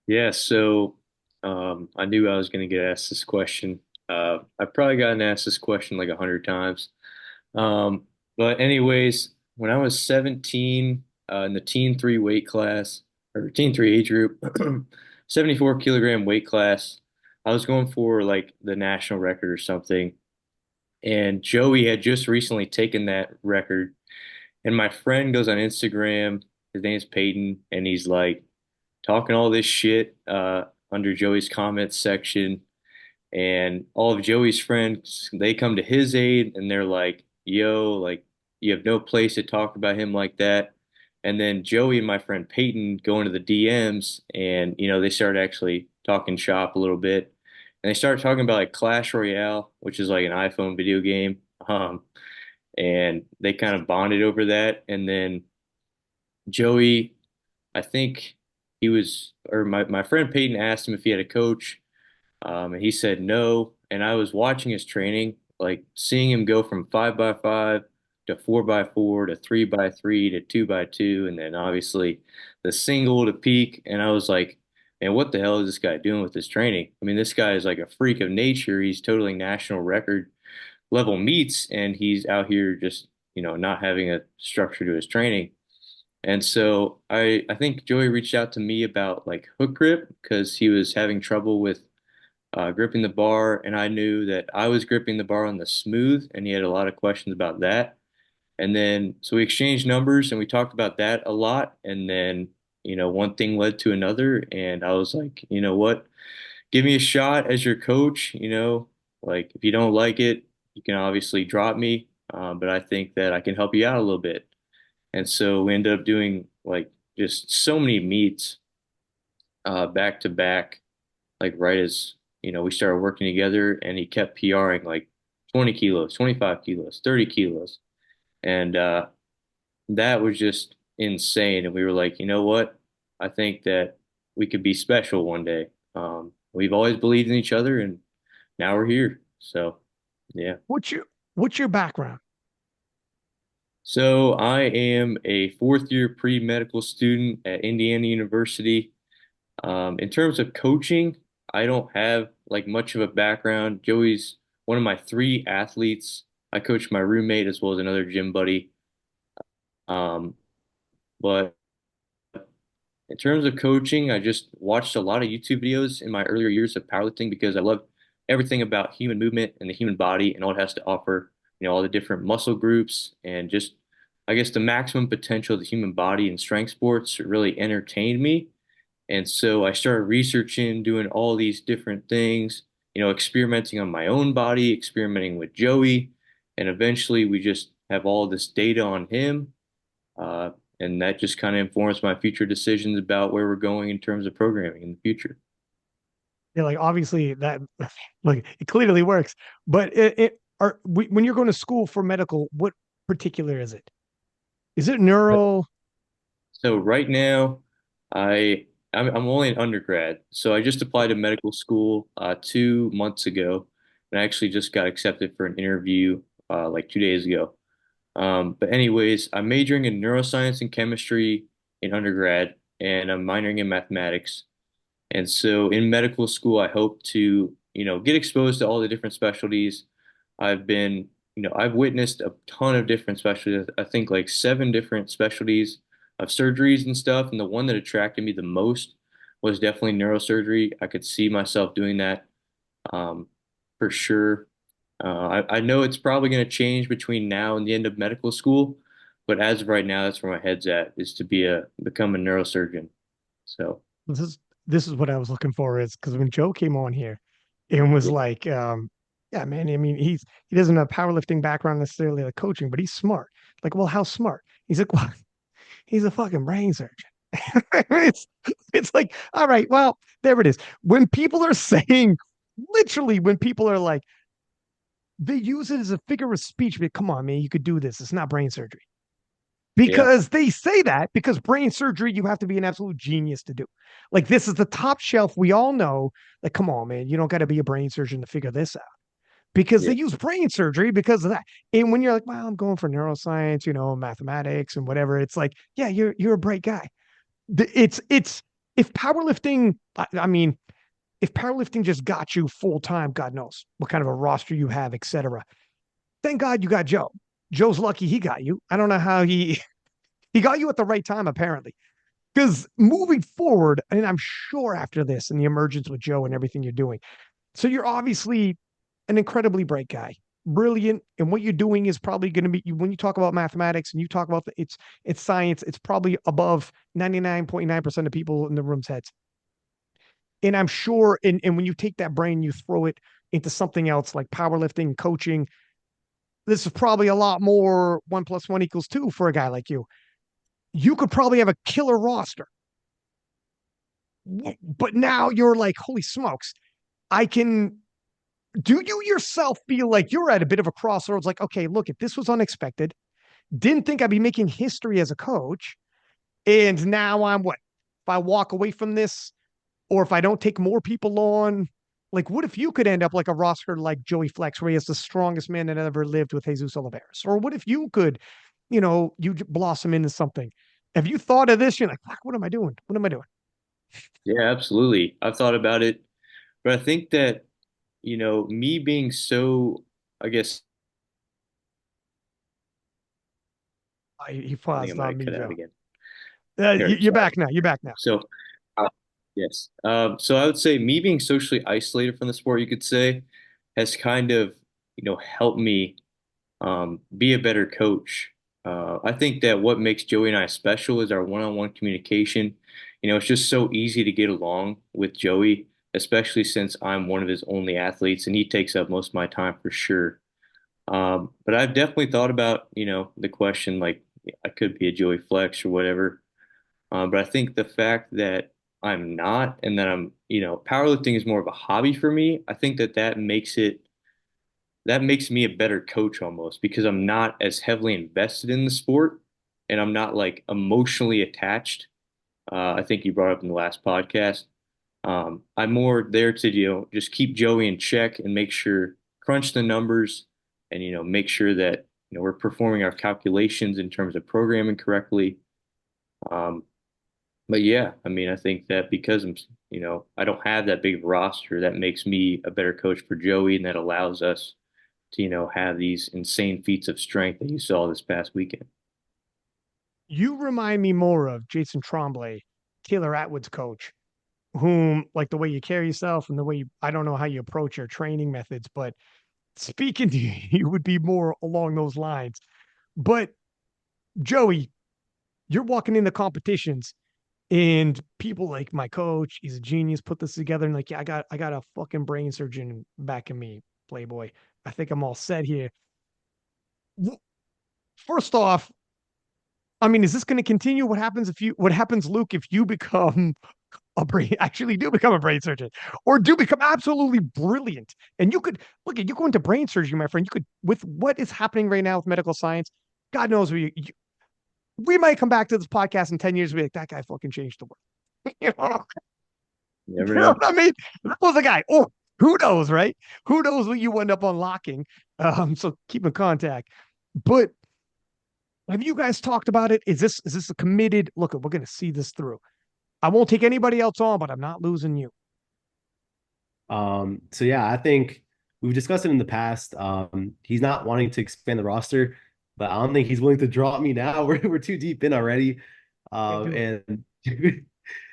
Yeah, so I knew I was going to get asked this question. I've probably gotten asked this question like 100 times. Um, but anyways, when I was 17, in the teen three weight class or teen three age group, 74 kilogram weight class, I was going for like the national record or something. And Joey had just recently taken that record. And my friend goes on Instagram, his name's Peyton, and he's like talking all this shit under Joey's comments section. And all of Joey's friends, they come to his aid and they're like, yo, like, you have no place to talk about him like that. And then Joey and my friend Peyton go into the DMs and, they start actually talking shop a little bit. And they start talking about like Clash Royale, which is like an iPhone video game. And they kind of bonded over that. And then Joey, I think or my friend Peyton asked him if he had a coach. And he said no. And I was watching his training, like seeing him go from 5x5 to 4x4 to 3x3 to 2x2, and then obviously the single to peak. And I was like, man, what the hell is this guy doing with his training? I mean, this guy is like a freak of nature. He's totally national record level meets, and he's out here just, not having a structure to his training. And so I think Joey reached out to me about like hook grip because he was having trouble with gripping the bar, and I knew that I was gripping the bar on the smooth, and he had a lot of questions about that. And then, so we exchanged numbers and we talked about that a lot. And then, one thing led to another, and I was like, you know what? Give me a shot as your coach. Like if you don't like it, you can obviously drop me, but I think that I can help you out a little bit. And so we ended up doing like just so many meets back to back like right as we started working together, and he kept PRing like 20 kilos, 25 kilos, 30 kilos. And that was just insane. And we were like, you know what? I think that we could be special one day. We've always believed in each other, and now we're here. So, yeah. What's your background? So I am a fourth year pre-medical student at Indiana University. In terms of coaching, I don't have like much of a background. Joey's one of my three athletes. I coach my roommate as well as another gym buddy. Um, but in terms of coaching, I just watched a lot of YouTube videos in my earlier years of powerlifting because I love everything about human movement and the human body and all it has to offer, all the different muscle groups and just, I guess, the maximum potential of the human body in strength sports really entertained me. And so I started researching, doing all these different things, experimenting on my own body, experimenting with Joey, and eventually we just have all this data on him. Uh, and that just kind of informs my future decisions about where we're going in terms of programming in the future. Yeah, like obviously that like it clearly works. But when you're going to school for medical, what particular is it? Is it neuro? So right now, I'm only an undergrad, so I just applied to medical school 2 months ago, and I actually just got accepted for an interview like 2 days ago. But anyways, I'm majoring in neuroscience and chemistry in undergrad, and I'm minoring in mathematics. And so in medical school, I hope to, get exposed to all the different specialties. I've been, I've witnessed a ton of different specialties. I think like 7 different specialties of surgeries and stuff. And the one that attracted me the most was definitely neurosurgery. I could see myself doing that um, for sure. I know it's probably going to change between now and the end of medical school, but as of right now, that's where my head's at, is to become a neurosurgeon. So This is this is what I was looking for, is because when Joe came on here and was yeah, like, yeah, man, I mean, he doesn't have a powerlifting background necessarily like coaching, but he's smart. Like, well, how smart? He's like, well, he's a fucking brain surgeon. it's it's like, all right, well, there it is. When people are saying, literally, when people are like, they use it as a figure of speech, but come on, man, you could do this. It's not brain surgery. yeah, Because they say that because brain surgery, you have to be an absolute genius to do. Like, this is the top shelf. We all know, like, come on, man, you don't got to be a brain surgeon to figure this out, because yeah, they use brain surgery because of that. And when you're like, well, I'm going for neuroscience, mathematics and whatever, it's like, yeah, you're a bright guy. It's if powerlifting, I mean, if powerlifting just got you full time, God knows what kind of a roster you have, etc. Thank God you got Joe. Joe's lucky he got you. I don't know how he got you at the right time, apparently. Because moving forward, and I'm sure after this and the emergence with Joe and everything you're doing, so you're obviously an incredibly bright guy, brilliant, and what you're doing is probably going to be, when you talk about mathematics and you talk about it's science, it's probably above 99.9% of people in the room's heads. And I'm sure, and when you take that brain, you throw it into something else like powerlifting, coaching, this is probably a lot more 1 + 1 = 2 for a guy like you. You could probably have a killer roster, but now you're like, holy smokes, I can. Do you yourself feel like you're at a bit of a crossroads? Like, okay, look, if this was unexpected, didn't think I'd be making history as a coach. And now I'm what? If I walk away from this, or if I don't take more people on, like, what if you could end up like a roster like Joey Flex, where he is the strongest man that ever lived with Jesus Oliveros? Or what if you could, you blossom into something? Have you thought of this? You're like, fuck, what am I doing? What am I doing? yeah, absolutely. I've thought about it, but I think that, me being so, I guess, He I think I paused might on have me, cut out Joe. again. You're back now. You're back now. So, yes. So I would say me being socially isolated from the sport, you could say, has kind of, helped me be a better coach. I think that what makes Joey and I special is our one-on-one communication. It's just so easy to get along with Joey, especially since I'm one of his only athletes and he takes up most of my time for sure. But I've definitely thought about, the question like I could be a Joey Flex or whatever. But I think the fact that I'm not, and that I'm, powerlifting is more of a hobby for me. I think that makes me a better coach almost because I'm not as heavily invested in the sport and I'm not like emotionally attached. I think you brought up in the last podcast. I'm more there to, just keep Joey in check and make sure, crunch the numbers and, make sure that, we're performing our calculations in terms of programming correctly. Um, but yeah, I mean, I think that because I don't have that big of a roster, that makes me a better coach for Joey, and that allows us to, have these insane feats of strength that you saw this past weekend. You remind me more of Jason Tremblay, Taylor Atwood's coach, whom, like, the way you carry yourself and the way I don't know how you approach your training methods, but speaking to you, you would be more along those lines. But Joey, you're walking into competitions and people like, my coach, he's a genius, put this together, and like, yeah, I got a fucking brain surgeon backing me, Playboy. I think I'm all set here. First off, I mean, is this going to continue? What happens, Luke, if you become a brain, actually do become a brain surgeon, or do become absolutely brilliant? And you could look at, you go into brain surgery, my friend, you could, with what is happening right now with medical science, God knows we might come back to this podcast in 10 years and be like, that guy fucking changed the world. You You never know know. what I mean? That was a guy. Oh, Who knows, right? Who knows what you end up unlocking? So keep in contact. But have you guys talked about it? Is this a committed look? We're going to see this through. I won't take anybody else on, but I'm not losing you. So yeah, I think we've discussed it in the past. He's not wanting to expand the roster, but I don't think he's willing to drop me now. We're too deep in already. Can't do it. And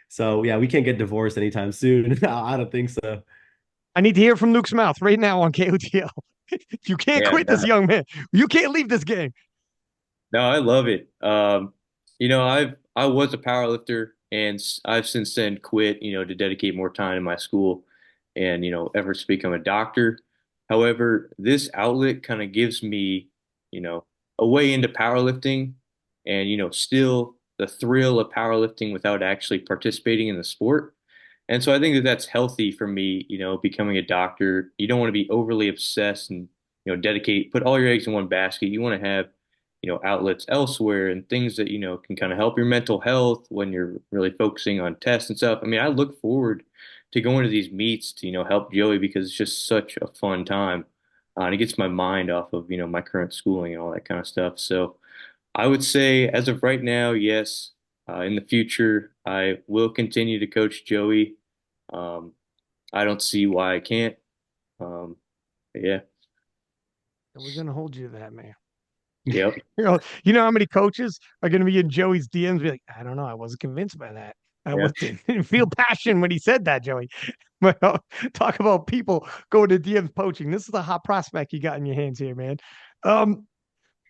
so yeah, we can't get divorced anytime soon. I don't think so. I need to hear from Luke's mouth right now on KOTL. You can't Yeah, quit this young man. You can't leave this game. no, I love it. I was a power lifter, and I've since then quit, to dedicate more time to my school and efforts to become a doctor. However, this outlet kind of gives me, you know, a way into powerlifting, and still the thrill of powerlifting without actually participating in the sport. And so I think that that's healthy for me, becoming a doctor. You don't want to be overly obsessed and, put all your eggs in one basket. You want to have, outlets elsewhere and things that, can kind of help your mental health when you're really focusing on tests and stuff. I mean, I look forward to going to these meets to, help Joey because it's just such a fun time. And it gets my mind off of, my current schooling and all that kind of stuff. So I would say as of right now, yes. In the future, I will continue to coach Joey. Um, I don't see why I can't. Um, yeah. We're gonna hold you to that, man. Yep. You know how many coaches are gonna be in Joey's DMs? Be like, I don't know, I wasn't convinced by that. I Yeah. didn't feel passion when he said that, Joey. Well, talk about people going to DMs poaching. This is a hot prospect you got in your hands here, man. Um,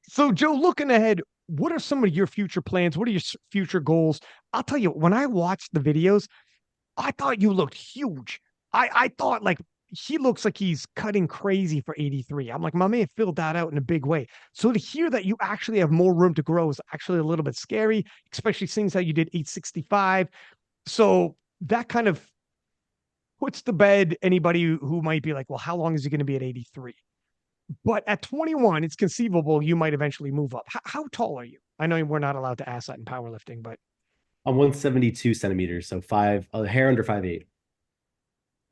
so Joe, looking ahead, what are some of your future plans? What are your future goals? I'll tell you, when I watched the videos, I thought you looked huge. I thought like he looks like he's cutting crazy for 83. I'm like, my man filled that out in a big way. So to hear that you actually have more room to grow is actually a little bit scary, especially seeing how you did 865. So that kind of puts to bed anybody who might be like, well, how long is he going to be at 83? But at 21, it's conceivable you might eventually move up. How tall are you? I know we're not allowed to ask that in powerlifting, but I'm 172 centimeters, so a hair under 5'8".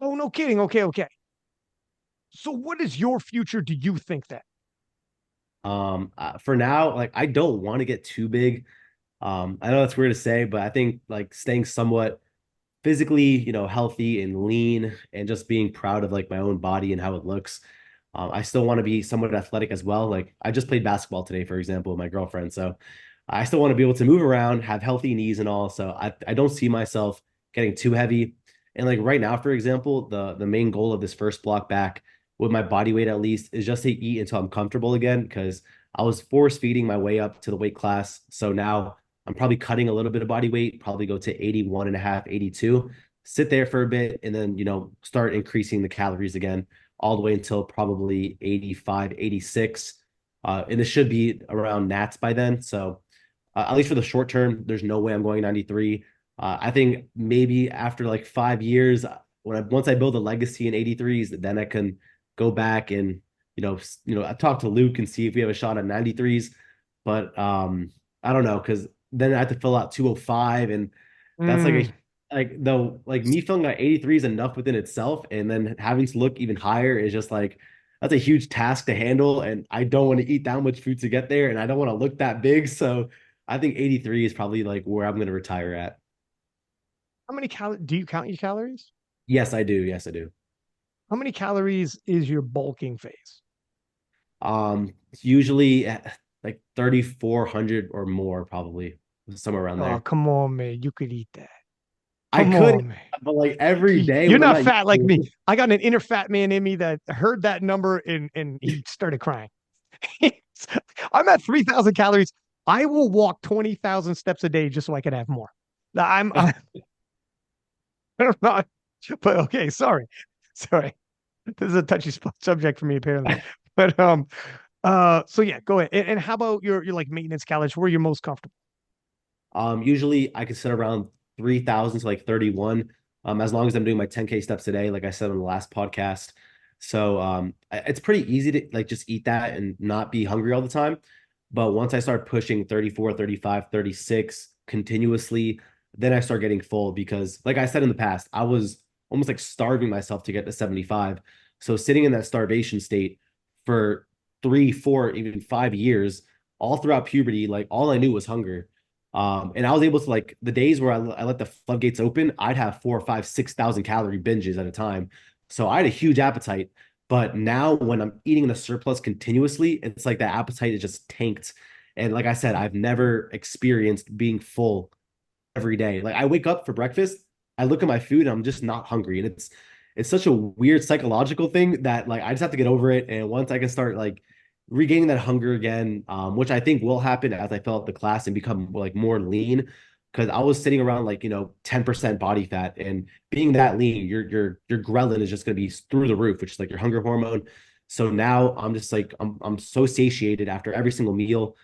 oh, no kidding. Okay. So what is your future? Do you think that? For now, like I don't want to get too big. I know that's weird to say, but I think like staying somewhat physically, healthy and lean and just being proud of like my own body and how it looks. I still want to be somewhat athletic as well. Like I just played basketball today, for example, with my girlfriend. So I still want to be able to move around, have healthy knees and all. So I don't see myself getting too heavy. And like right now, for example, the main goal of this first block back with my body weight at least is just to eat until I'm comfortable again because I was force feeding my way up to the weight class. So now I'm probably cutting a little bit of body weight, probably go to 81 and a half, 82, sit there for a bit, and then, start increasing the calories again all the way until probably 85, 86. And it should be around Nats by then. So at least for the short term, there's no way I'm going 93. I think maybe after like 5 years, once I build a legacy in 83s, then I can go back and I talk to Luke and see if we have a shot at 93s. But I don't know because then I have to fill out 205, and that's Mm, like me filling out 83 is enough within itself, and then having to look even higher is just like that's a huge task to handle, and I don't want to eat that much food to get there, and I don't want to look that big. So I think 83 is probably like where I'm going to retire at. how many do you count your calories? Yes, I do. Yes, I do. How many calories is your bulking phase? It's usually at like 3,400 or more, probably somewhere around Oh, there. come on, man. You could eat that. I Come could, on, man. but like every day You're when I'm not not fat like me. using I got an inner fat man in me that heard that number and he started crying. I'm at 3,000 calories. I will walk 20,000 steps a day just so I can have more. Now, I'm not, but okay, sorry. Sorry. This is a touchy subject for me, apparently. But so yeah, go ahead. And how about your like maintenance calories? Where you're most comfortable? Usually I can sit around 3,000 to like 31, as long as I'm doing my 10K steps a day, like I said on the last podcast. So it's pretty easy to like just eat that and not be hungry all the time. But once I start pushing 34, 35, 36 continuously, then I start getting full because like I said in the past, I was almost like starving myself to get to 75. So sitting in that starvation state for 3, 4, even 5 years, all throughout puberty, like all I knew was hunger. And I was able to, like, the days where I let the floodgates open, I'd have 4, 5, 6,000 calorie binges at a time. So I had a huge appetite. But now when I'm eating in a surplus continuously, it's like that appetite is just tanked. And like I said, I've never experienced being full every day. Like I wake up for breakfast, I look at my food, and I'm just not hungry. And it's such a weird psychological thing that, like, I just have to get over it. And once I can start like regaining that hunger again, which I think will happen as I fill out the class and become like more lean. Because I was sitting around like 10% body fat, and being that lean, your ghrelin is just going to be through the roof, which is like your hunger hormone. So now I'm just like I'm so satiated after every single meal,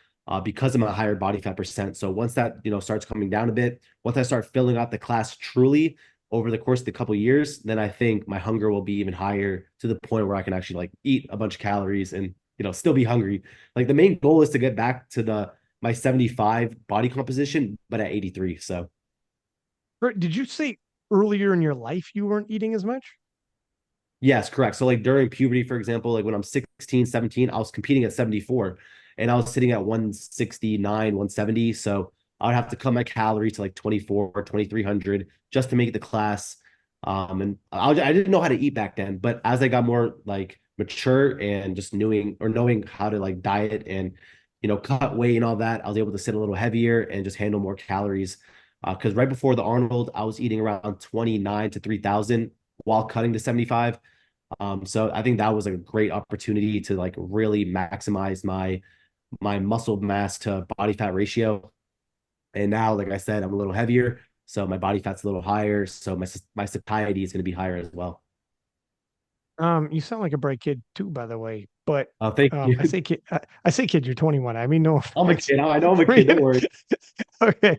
because of my higher body fat percent. So once that starts coming down a bit, once I start filling out the class truly over the course of the couple of years, then I think my hunger will be even higher, to the point where I can actually like eat a bunch of calories and still be hungry. Like the main goal is to get back to my 75 body composition, but at 83. So Did you say earlier in your life you weren't eating as much? yes, correct. So like during puberty, for example, like when I'm 16, 17, I was competing at 74, and I was sitting at 169, 170. So I would have to cut my calories to like 24 or 2,300 just to make the class. And I didn't know how to eat back then, but as I got more like mature and just knowing how to like diet and cut weight and all that, I was able to sit a little heavier and just handle more calories. Because right before the Arnold, I was eating around 29 to 3,000 while cutting to 75. So I think that was a great opportunity to like really maximize my muscle mass to body fat ratio. And now, like I said, I'm a little heavier, so my body fat's a little higher, so my satiety is going to be higher as well. You sound like a bright kid too, by the way. But Thank you. I say kid, you're 21. I mean, no I'm a offense. kid. I know I'm a kid. Don't worry. Okay.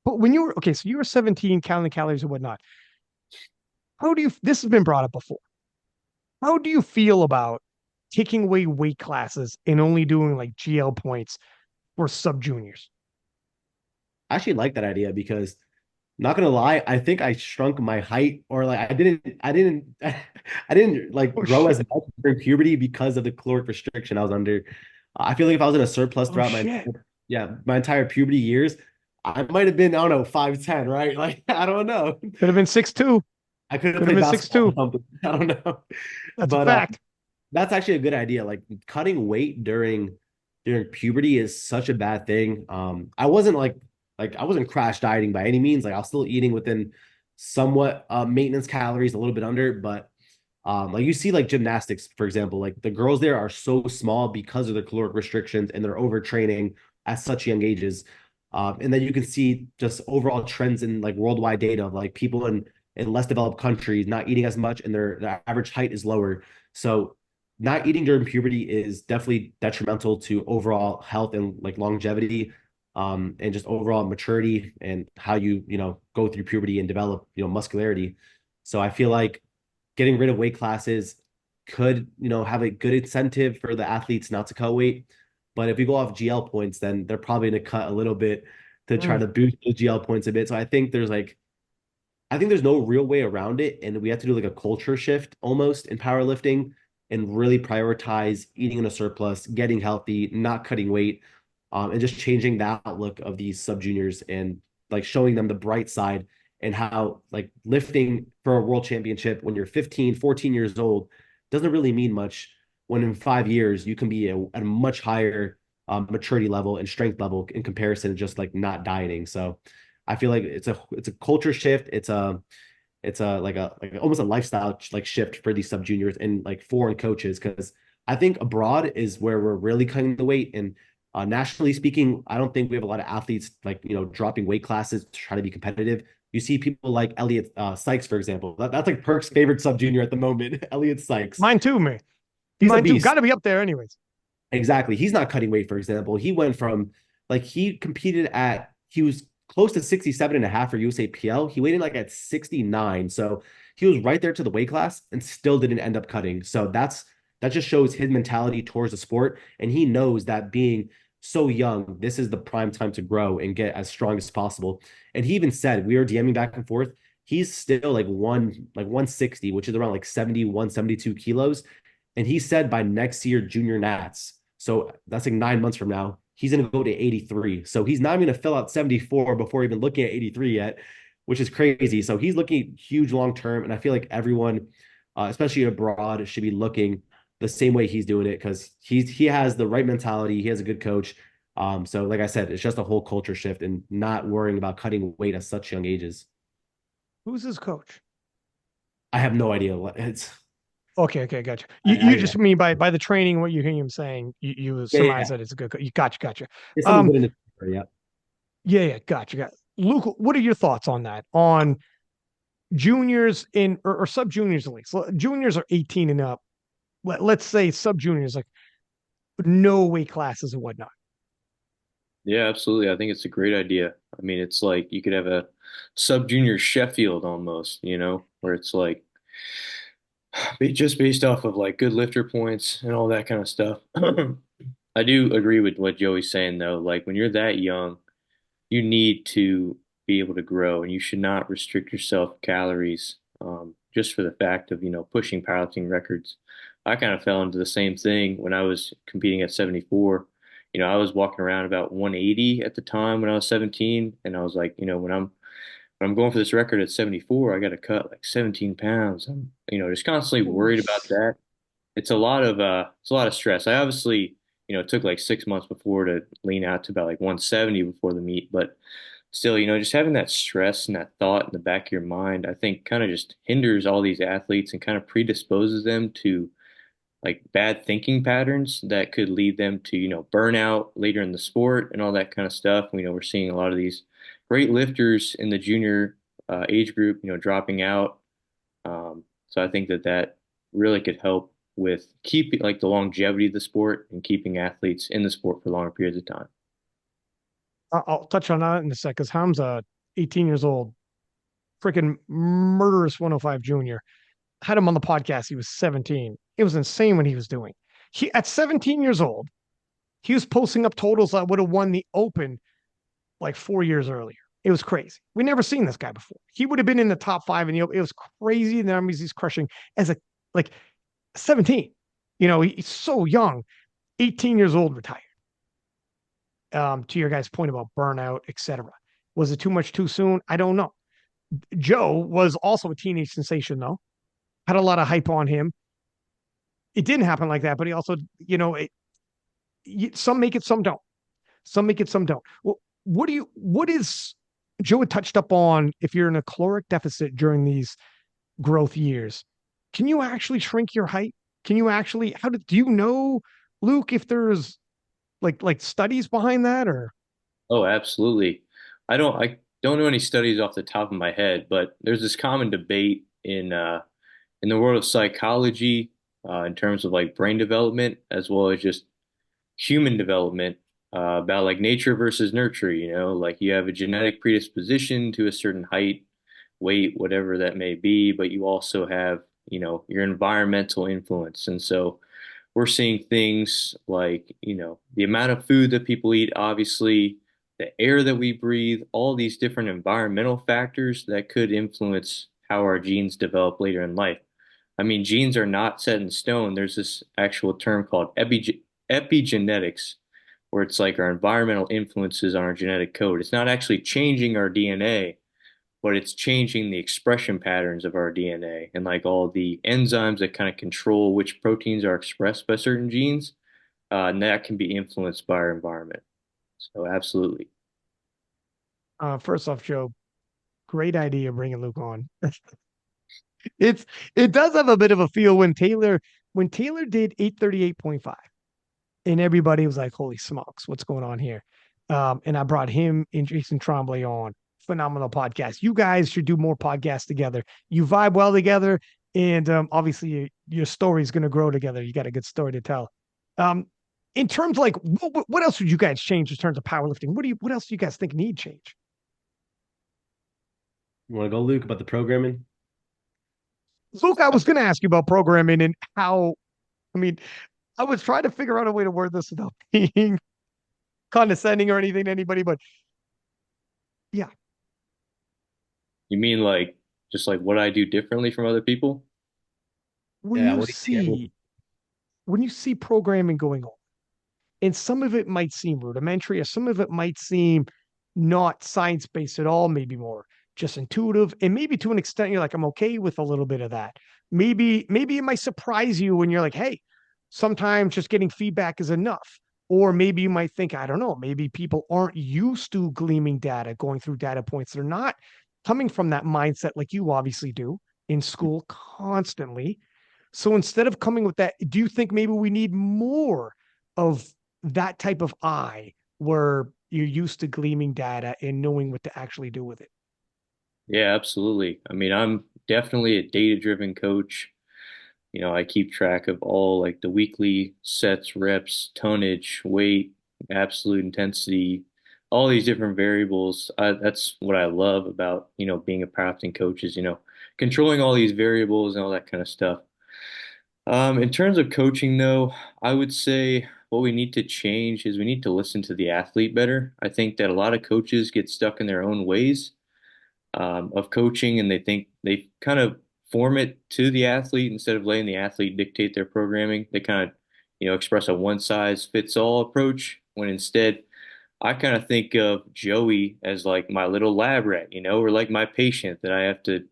But when you were okay, so you were 17, counting the calories and whatnot. How do you, this has been brought up before. How do you feel about taking away weight classes and only doing like GL points for sub juniors? I actually like that idea because, not gonna lie, I think I shrunk my height, or like I didn't like Oh grow as shit. much during puberty because of the caloric restriction I was under. I feel like if I was in a surplus Oh throughout my shit. my entire puberty years, I might have been, I don't know, 5'10", right? Like I don't know. Could have been 6'2". I could have Could have played been basketball or 6'2". something. I don't know. That's a But fact. that's actually a good idea. Like cutting weight during puberty is such a bad thing. I wasn't like I wasn't crash dieting by any means. Like I was still eating within somewhat maintenance calories, a little bit under, but like you see like gymnastics, for example, like the girls there are so small because of their caloric restrictions and their overtraining at such young ages. And then you can see just overall trends in like worldwide data of like people in less developed countries not eating as much, and their average height is lower. So not eating during puberty is definitely detrimental to overall health and like longevity, and just overall maturity and how you go through puberty and develop muscularity. So I feel like getting rid of weight classes could have a good incentive for the athletes not to cut weight. But if we go off GL points, then they're probably going to cut a little bit to try Mm. to boost the GL points a bit. So I think there's no real way around it, and we have to do like a culture shift almost in powerlifting and really prioritize eating in a surplus, getting healthy, not cutting weight, and just changing the outlook of these sub juniors and like showing them the bright side, and how like lifting for a world championship when you're 15, 14 years old doesn't really mean much, when in 5 years you can be at a much higher maturity level and strength level in comparison to just like not dieting. So I feel like it's a culture shift. It's like almost a lifestyle like shift for these sub juniors and like foreign coaches, because I think abroad is where we're really cutting the weight. And nationally speaking, I don't think we have a lot of athletes like dropping weight classes to try to be competitive. You see people like Elliot Sykes, for example. That's like Perk's favorite sub junior at the moment, Elliot Sykes. Mine too, man. He's a Mine too. beast. Got to be up there, anyways. Exactly. He's not cutting weight, for example. He went from like he was close to 67 and a half for USAPL. He weighed in like at 69. So he was right there to the weight class and still didn't end up cutting. So that just shows his mentality towards the sport. And he knows that being so young, this is the prime time to grow and get as strong as possible. And he even said, we were DMing back and forth. he's still like 160, which is around like 71, 72 kilos. And he said by next year, junior Nats. So that's like 9 months from now, he's going to go to 83. So he's not going to fill out 74 before even looking at 83 yet, which is crazy. So he's looking huge long term. And I feel like everyone, especially abroad, should be looking the same way he's doing it because he has the right mentality. He has a good coach. So like I said, it's just a whole culture shift and not worrying about cutting weight at such young ages. Who's his coach? I have no idea what it's. Okay, okay, gotcha. You I just mean by the training, what you hear him saying, you Yeah, surmise yeah. that it's a good. You gotcha. It's something Um, good in the yeah. yeah, gotcha. Luke, what are your thoughts on that? On juniors in or sub juniors leagues? Juniors are 18 and up. Let's say sub juniors, like no weight classes and whatnot. Yeah, absolutely. I think it's a great idea. I mean, it's like you could have a sub-junior Sheffield almost, where it's like just based off of like good lifter points and all that kind of stuff. I do agree with what Joey's saying though. Like when you're that young, you need to be able to grow and you should not restrict yourself calories just for the fact of, pushing powerlifting records. I kind of fell into the same thing when I was competing at 74. I was walking around about 180 at the time when I was 17, and I was like, when I'm going for this record at 74, I got to cut like 17 pounds. I'm, just constantly Holy worried about that. It's a lot of stress. I obviously, it took like 6 months before to lean out to about like 170 before the meet, but still, just having that stress and that thought in the back of your mind, I think kind of just hinders all these athletes and kind of predisposes them to like bad thinking patterns that could lead them to, burnout later in the sport and all that kind of stuff. We're seeing a lot of these great lifters in the junior age group, dropping out. So I think that really could help with keeping like the longevity of the sport and keeping athletes in the sport for longer periods of time. I'll touch on that in a sec because Hamza, 18 years old, freaking murderous 105 junior. Had him on the podcast. He was 17. It was insane what he was doing. He at 17 years old, he was posting up totals that would have won the Open like 4 years earlier. It was crazy. We never seen this guy before. He would have been in the top five in the Open. It was crazy. The numbers he's crushing as a like 17. He's so young. 18 years old, retired. To your guys' point about burnout, etc. Was it too much too soon? I don't know. Joe was also a teenage sensation, though. Had a lot of hype on him. It didn't happen like that, but he also, some make it, some don't. Some make it, some don't. Well, what is Joe had touched up on if you're in a caloric deficit during these growth years? Can you actually shrink your height? Can you actually, do you know, Luke, if there's like studies behind that or? Oh, absolutely. I don't know any studies off the top of my head, but there's this common debate in the world of psychology in terms of like brain development as well as just human development about like nature versus nurture, like you have a genetic predisposition to a certain height, weight, whatever that may be, but you also have, your environmental influence. And so we're seeing things like, the amount of food that people eat, obviously, the air that we breathe, all these different environmental factors that could influence how our genes develop later in life. I mean, genes are not set in stone. There's this actual term called epigenetics, where it's like our environmental influences on our genetic code. It's not actually changing our DNA, but it's changing the expression patterns of our DNA and like all the enzymes that kind of control which proteins are expressed by certain genes. And that can be influenced by our environment. So absolutely. First off, Joe, great idea bringing Luke on. It's it does have a bit of a feel when Taylor did 838.5 and everybody was like, holy smokes, what's going on here? And I brought him and Jason Tremblay on. Phenomenal podcast. You guys should do more podcasts together. You vibe well together, and obviously your story is going to grow together. You got a good story to tell. Um, in terms of like, what else would you guys change in terms of powerlifting? What else do you guys think need change? You want to go, Luke, about the programming? Luke, I was going to ask you about programming and how. I mean, I was trying to figure out a way to word this without being condescending or anything to anybody, but yeah, You mean like just like what I do differently from other people. When Yeah, you what do you think? see when you see programming going on, and some of it might seem rudimentary, or some of it might seem not science based at all, maybe more just intuitive. And maybe to an extent, you're like, I'm okay with a little bit of that. Maybe it might surprise you when you're like, hey, sometimes just getting feedback is enough. Or maybe you might think, I don't know, maybe people aren't used to gleaming data, going through data points. They're not coming from that mindset like you obviously do in school constantly. So instead of coming with that, do you think maybe we need more of that type of eye where you're used to gleaming data and knowing what to actually do with it? Yeah, absolutely. I mean, I'm definitely a data-driven coach. I keep track of all like the weekly sets, reps, tonnage, weight, absolute intensity, all these different variables. That's what I love about, being a powerlifting coach is, controlling all these variables and all that kind of stuff. In terms of coaching, though, I would say what we need to change is we need to listen to the athlete better. I think that a lot of coaches get stuck in their own ways of coaching, and they think they kind of form it to the athlete instead of letting the athlete dictate their programming. They kind of, express a one size fits all approach when instead I kind of think of Joey as like my little lab rat, or like my patient that I have to,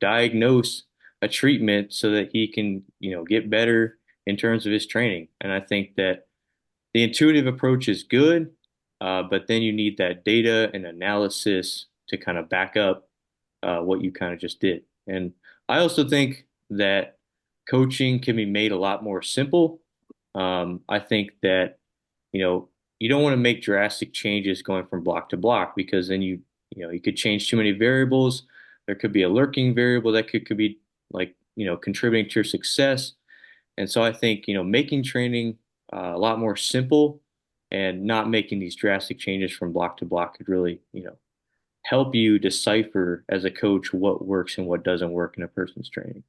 diagnose a treatment so that he can, get better in terms of his training. And I think that the intuitive approach is good, but then you need that data and analysis to kind of back up what you kind of just did. And I also think that coaching can be made a lot more simple. I think that, you don't want to make drastic changes going from block to block because then you could change too many variables. There could be a lurking variable that could be like, contributing to your success. And so I think, making training a lot more simple and not making these drastic changes from block to block could really, help you decipher as a coach what works and what doesn't work in a person's training.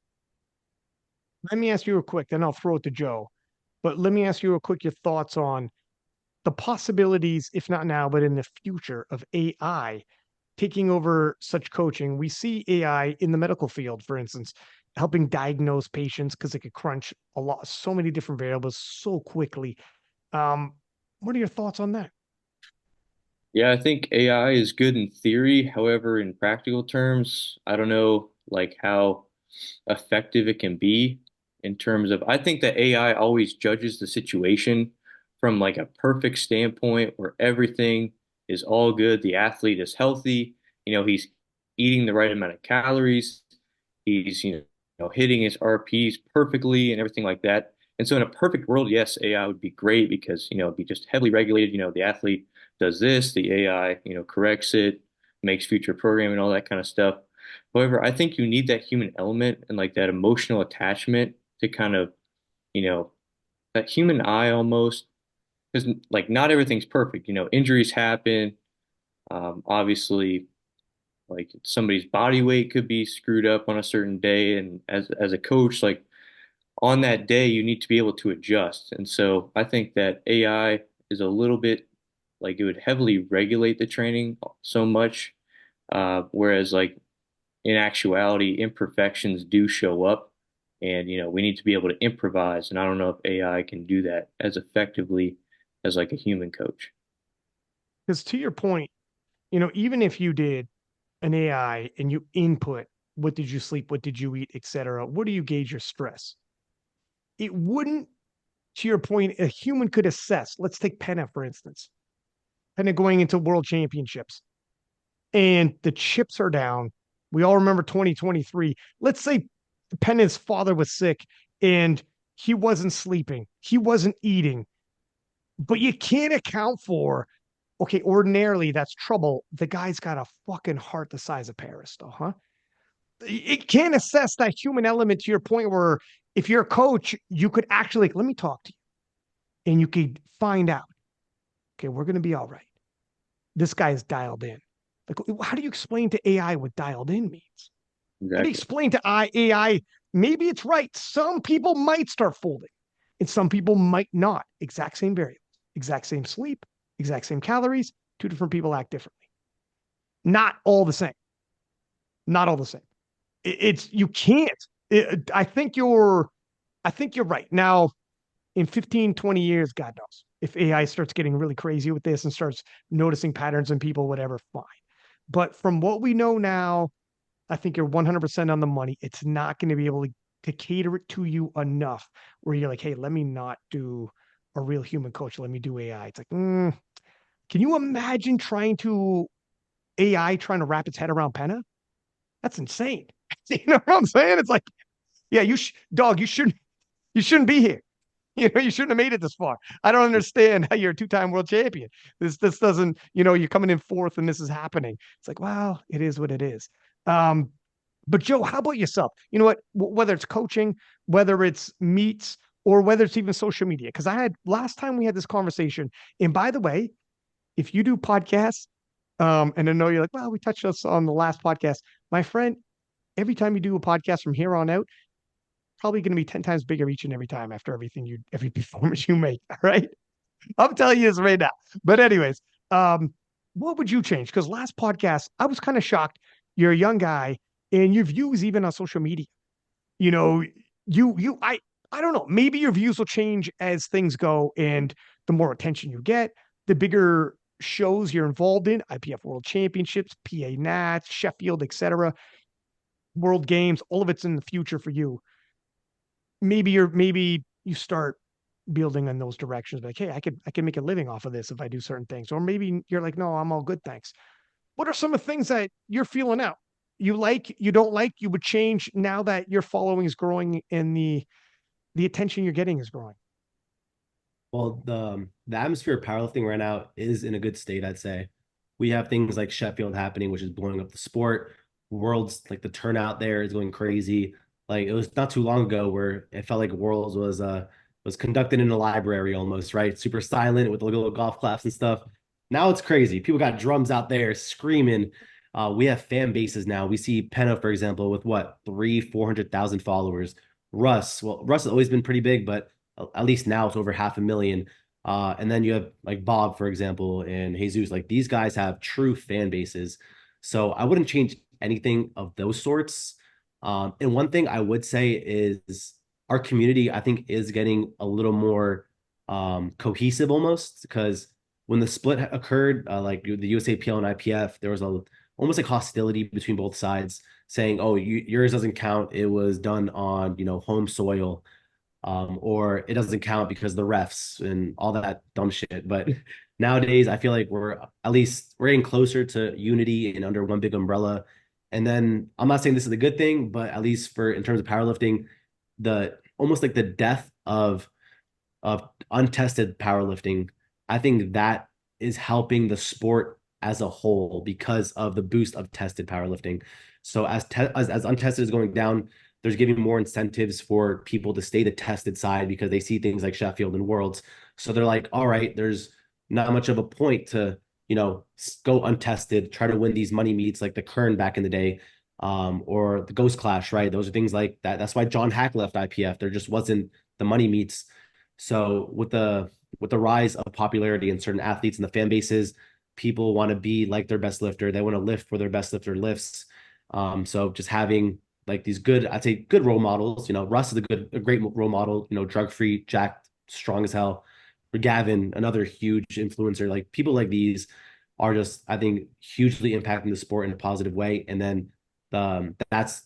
Let me ask you real quick, then I'll throw it to Joe. But let me ask you real quick your thoughts on the possibilities, if not now, but in the future of AI taking over such coaching. We see AI in the medical field, for instance, helping diagnose patients because it could crunch so many different variables so quickly. Um, what are your thoughts on that? Yeah, I think AI is good in theory. However, in practical terms, I don't know like how effective it can be in terms of I think that AI always judges the situation from like a perfect standpoint where everything is all good. The athlete is healthy, he's eating the right amount of calories, he's, hitting his RPs perfectly and everything like that. And so in a perfect world, yes, AI would be great because, it'd be just heavily regulated. The athlete does this, the AI, corrects it, makes future programming, all that kind of stuff. However, I think you need that human element and like that emotional attachment to kind of, you know, that human eye almost, because like not everything's perfect. Injuries happen. Obviously, like somebody's body weight could be screwed up on a certain day, and as a coach, like on that day, you need to be able to adjust. And so I think that AI is a little bit like it would heavily regulate the training so much, whereas like in actuality, imperfections do show up, and we need to be able to improvise. And I don't know if AI can do that as effectively as like a human coach. Because to your point, even if you did an AI and you input, what did you sleep, what did you eat, etc., what do you gauge your stress? It wouldn't, to your point, a human could assess. Let's take Penna, for instance. Penna going into world championships and the chips are down. We all remember 2023. Let's say Penna's father was sick and he wasn't sleeping, he wasn't eating, but you can't account for, okay, ordinarily that's trouble. The guy's got a fucking heart the size of Paris, though, huh? It can't assess that human element to your point where if you're a coach, you could actually, let me talk to you and you could find out, okay, we're going to be all right. This guy's dialed in. Like, how do you explain to AI what dialed in means? How do you Exactly. explain to AI? Maybe it's right. Some people might start folding and some people might not. Exact same variables, exact same sleep, exact same calories. Two different people act differently. Not all the same. Not all the same. It's you can't. I think you're right. Now, in 15, 20 years, God knows. If AI starts getting really crazy with this and starts noticing patterns in people, whatever, fine. But from what we know now, I think you're 100% on the money. It's not going to be able to cater it to you enough where you're like, hey, let me not do a real human coach. Let me do AI. It's like, can you imagine AI trying to wrap its head around Penna? That's insane. You know what I'm saying? It's like, yeah, dog, you shouldn't be here. You know, you shouldn't have made it this far. I don't understand how you're a two-time world champion. This doesn't, you're coming in fourth and this is happening. It's like, wow, it is what it is. Um, but Joe, how about yourself? You know what? Whether it's coaching, whether it's meets, or whether it's even social media. Because I had last time we had this conversation. And by the way, if you do podcasts, and I know you're like, well, we touched us on the last podcast. My friend, every time you do a podcast from here on out, probably going to be 10 times bigger each and every time after every performance you make. All right. I'm telling you this right now. But anyways, what would you change? Because last podcast, I was kind of shocked. You're a young guy and your views even on social media, you know, I don't know, maybe your views will change as things go and the more attention you get, the bigger shows you're involved in, IPF World Championships, PA Nats, Sheffield, etc., World Games, all of it's in the future for you. Maybe you start building in those directions, like, hey, I can make a living off of this if I do certain things. Or maybe you're like, no, I'm all good, thanks. What are some of the things that you're feeling out? You like, you don't like, you would change now that your following is growing and the attention you're getting is growing? Well, the atmosphere of powerlifting right now is in a good state, I'd say. We have things like Sheffield happening, which is blowing up the sport. Worlds, like the turnout there is going crazy. Like it was not too long ago where it felt like Worlds was conducted in a library almost, right? Super silent with little golf claps and stuff. Now it's crazy. People got drums out there screaming. We have fan bases now. We see Penna, for example, with what, 400,000 followers. Russ has always been pretty big, but at least now it's over 500,000. And then you have like Bob, for example, and Jesus. Like these guys have true fan bases. So I wouldn't change anything of those sorts. And one thing I would say is our community, I think, is getting a little more cohesive almost because when the split occurred, like the USAPL and IPF, there was almost like hostility between both sides saying, oh, yours doesn't count. It was done on, home soil. Or it doesn't count because the refs and all that dumb shit. But nowadays, I feel like we're getting closer to unity and under one big umbrella. And then I'm not saying this is a good thing, but at least in terms of powerlifting, the almost like the death of untested powerlifting, I think that is helping the sport as a whole because of the boost of tested powerlifting. So as untested is going down, there's giving more incentives for people to stay the tested side because they see things like Sheffield and Worlds. So they're like, all right, there's not much of a point to, go untested, try to win these money meets like the Kern back in the day, or the Ghost Clash, right? Those are things like that. That's why John Hack left IPF. There just wasn't the money meets. So with the rise of popularity in certain athletes and the fan bases, people want to be like their best lifter. They want to lift where their best lifter lifts. So just having like these I'd say good role models. Russ is a great role model, drug-free, jacked, strong as hell. Gavin, another huge influencer. Like people like these are just, I think, hugely impacting the sport in a positive way. And then that's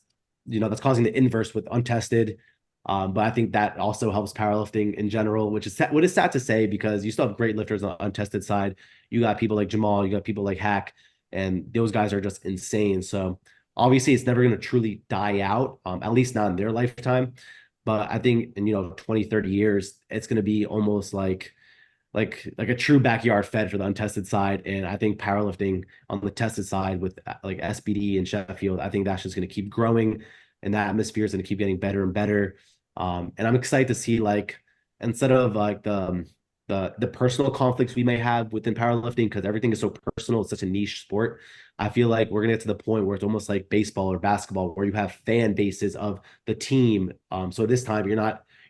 causing the inverse with untested. But I think that also helps powerlifting in general, which is sad to say because you still have great lifters on the untested side. You got people like Jamal, you got people like Hack, and those guys are just insane. So obviously, it's never going to truly die out, at least not in their lifetime. But I think in 20, 30 years, it's going to be almost like a true backyard fed for the untested side. And I think powerlifting on the tested side with like SBD and Sheffield, I think that's just going to keep growing, and that atmosphere is going to keep getting better and better. And I'm excited to see like instead of like the personal conflicts we may have within powerlifting, because everything is so personal, it's such a niche sport. I feel like we're gonna get to the point where it's almost like baseball or basketball, where you have fan bases of the team. So this time you're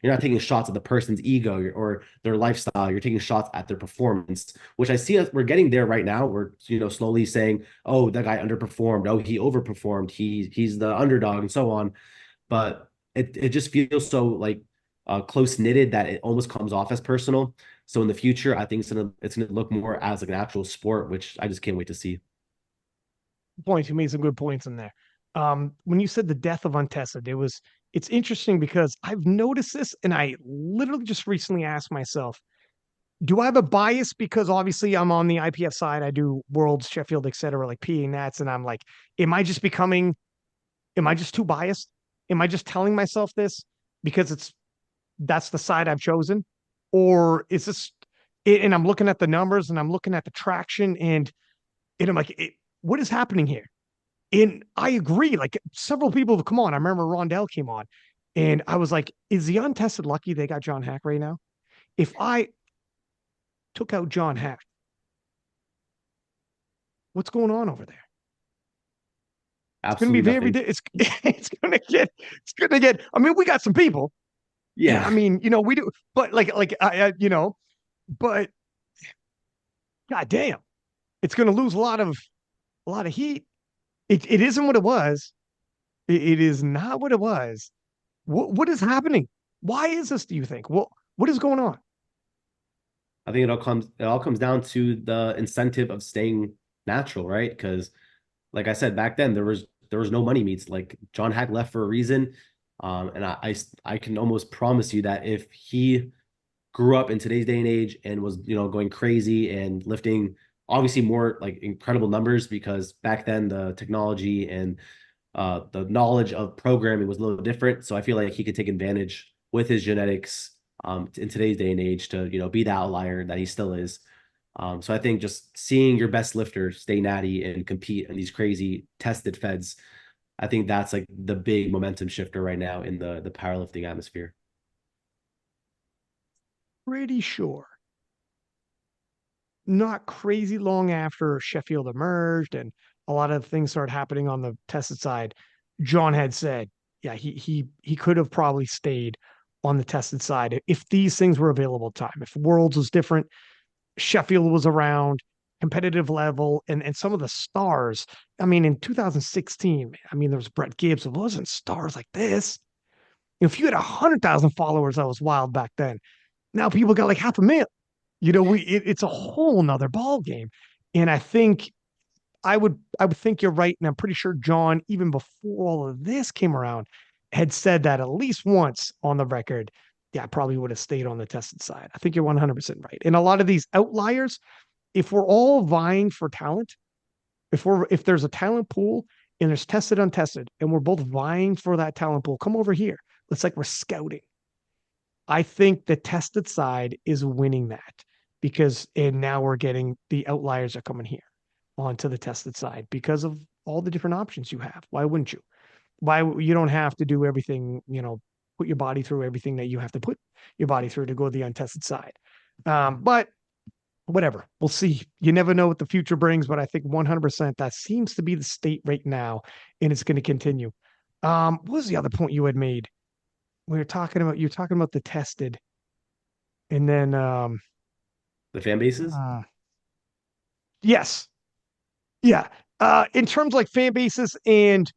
You're not taking shots at the person's ego or their lifestyle. You're taking shots at their performance, which I see we're getting there right now. We're, slowly saying, oh, that guy underperformed. Oh, he overperformed. He's the underdog and so on. But it just feels so like close knitted that it almost comes off as personal. So in the future, I think it's gonna look more as like an actual sport, which I just can't wait to see. Points. You made some good points in there. When you said the death of untested, it's interesting because I've noticed this, and I literally just recently asked myself, do I have a bias because obviously I'm on the IPF side, I do Worlds, Sheffield, etc., like P and Nats, and I'm like, am I just becoming, am I just too biased? Am I just telling myself this because that's the side I've chosen, or is this? And I'm looking at the numbers and I'm looking at the traction, and I'm like, what is happening here? And I agree. Like several people have come on. I remember Rondell came on, and I was like, is the untested lucky they got John Hack right now? If I took out John Hack, what's going on over there? It's going to be Absolutely very, nothing. it's going to get, I mean, we got some people. Yeah. Yeah. I mean, we do, but but God damn, it's going to lose a lot of heat. It isn't what it was. It is not what it was. What is happening? Why is this, do you think? What is going on? I think it all comes down to the incentive of staying natural, right? Because like I said back then, there was no money meets. Like John Hack left for a reason. And I can almost promise you that if he grew up in today's day and age and was, going crazy and lifting obviously more like incredible numbers, because back then the technology and the knowledge of programming was a little different. So I feel like he could take advantage with his genetics in today's day and age to, be the outlier that he still is. So I think just seeing your best lifter stay natty and compete in these crazy tested feds, I think that's like the big momentum shifter right now in the powerlifting atmosphere. Pretty sure. Not crazy long after Sheffield emerged and a lot of things started happening on the tested side, John had said, yeah, he could have probably stayed on the tested side if these things were available at the time. If Worlds was different, Sheffield was around, competitive level, and some of the stars. I mean, in 2016, I mean, there was Brett Gibbs. It wasn't stars like this. If you had 100,000 followers, that was wild back then. Now people got like 500,000. It's a whole nother ball game. And I think I would think you're right. And I'm pretty sure John, even before all of this came around, had said that at least once on the record. Yeah, I probably would have stayed on the tested side. I think you're 100% right. And a lot of these outliers, if we're all vying for talent, if there's a talent pool and there's tested, untested, and we're both vying for that talent pool, come over here. It's like we're scouting. I think the tested side is winning that and now we're getting the outliers are coming here onto the tested side because of all the different options you have. Why wouldn't you? Why you don't have to do everything, put your body through everything that you have to put your body through to go to the untested side. But whatever, we'll see. You never know what the future brings, but I think 100% that seems to be the state right now, and it's going to continue. What was the other point you had made? You're talking about the tested, and then The fan bases. uh, yes, yeah. In terms of like fan bases and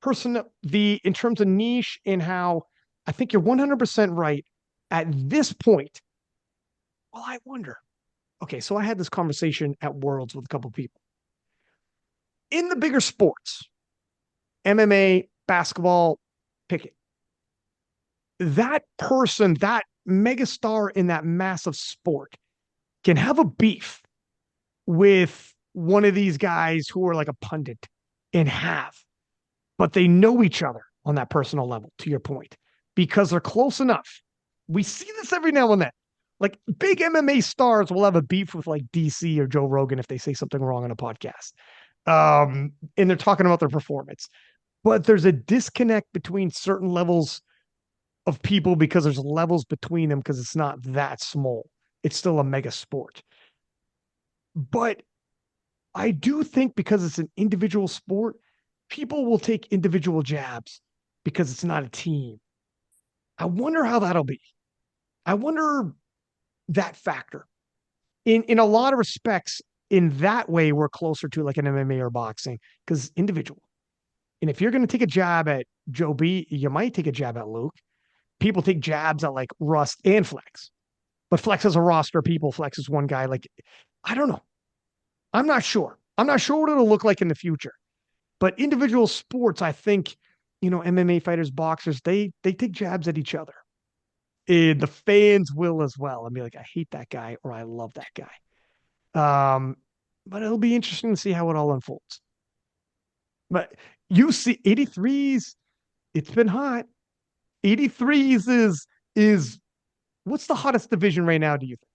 in terms of niche and how I think you're 100% right at this point. Well, I wonder. Okay, so I had this conversation at Worlds with a couple of people in the bigger sports, MMA, basketball, pick it. That person, that megastar in that massive sport can have a beef with one of these guys who are like a pundit and but they know each other on that personal level, to your point, because they're close enough. We see this every now and then. Like big MMA stars will have a beef with like DC or Joe Rogan if they say something wrong on a podcast. And they're talking about their performance. But there's a disconnect between certain levels of people because there's levels between them because it's not that small. It's still a mega sport. But I do think because it's an individual sport, people will take individual jabs because it's not a team. I wonder how that'll be. I wonder that factor. In a lot of respects, in that way, we're closer to like an MMA or boxing because individual. And if you're going to take a jab at Joe B, you might take a jab at Luke. People take jabs at like Russ and Flex, but Flex has a roster of people. Flex is one guy. Like, I don't know. I'm not sure. I'm not sure what it'll look like in the future. But individual sports, I think, MMA fighters, boxers, they take jabs at each other. And the fans will as well. And be like, I hate that guy or I love that guy. But it'll be interesting to see how it all unfolds. But you see 83s, it's been hot. 83s is what's the hottest division right now, do you think?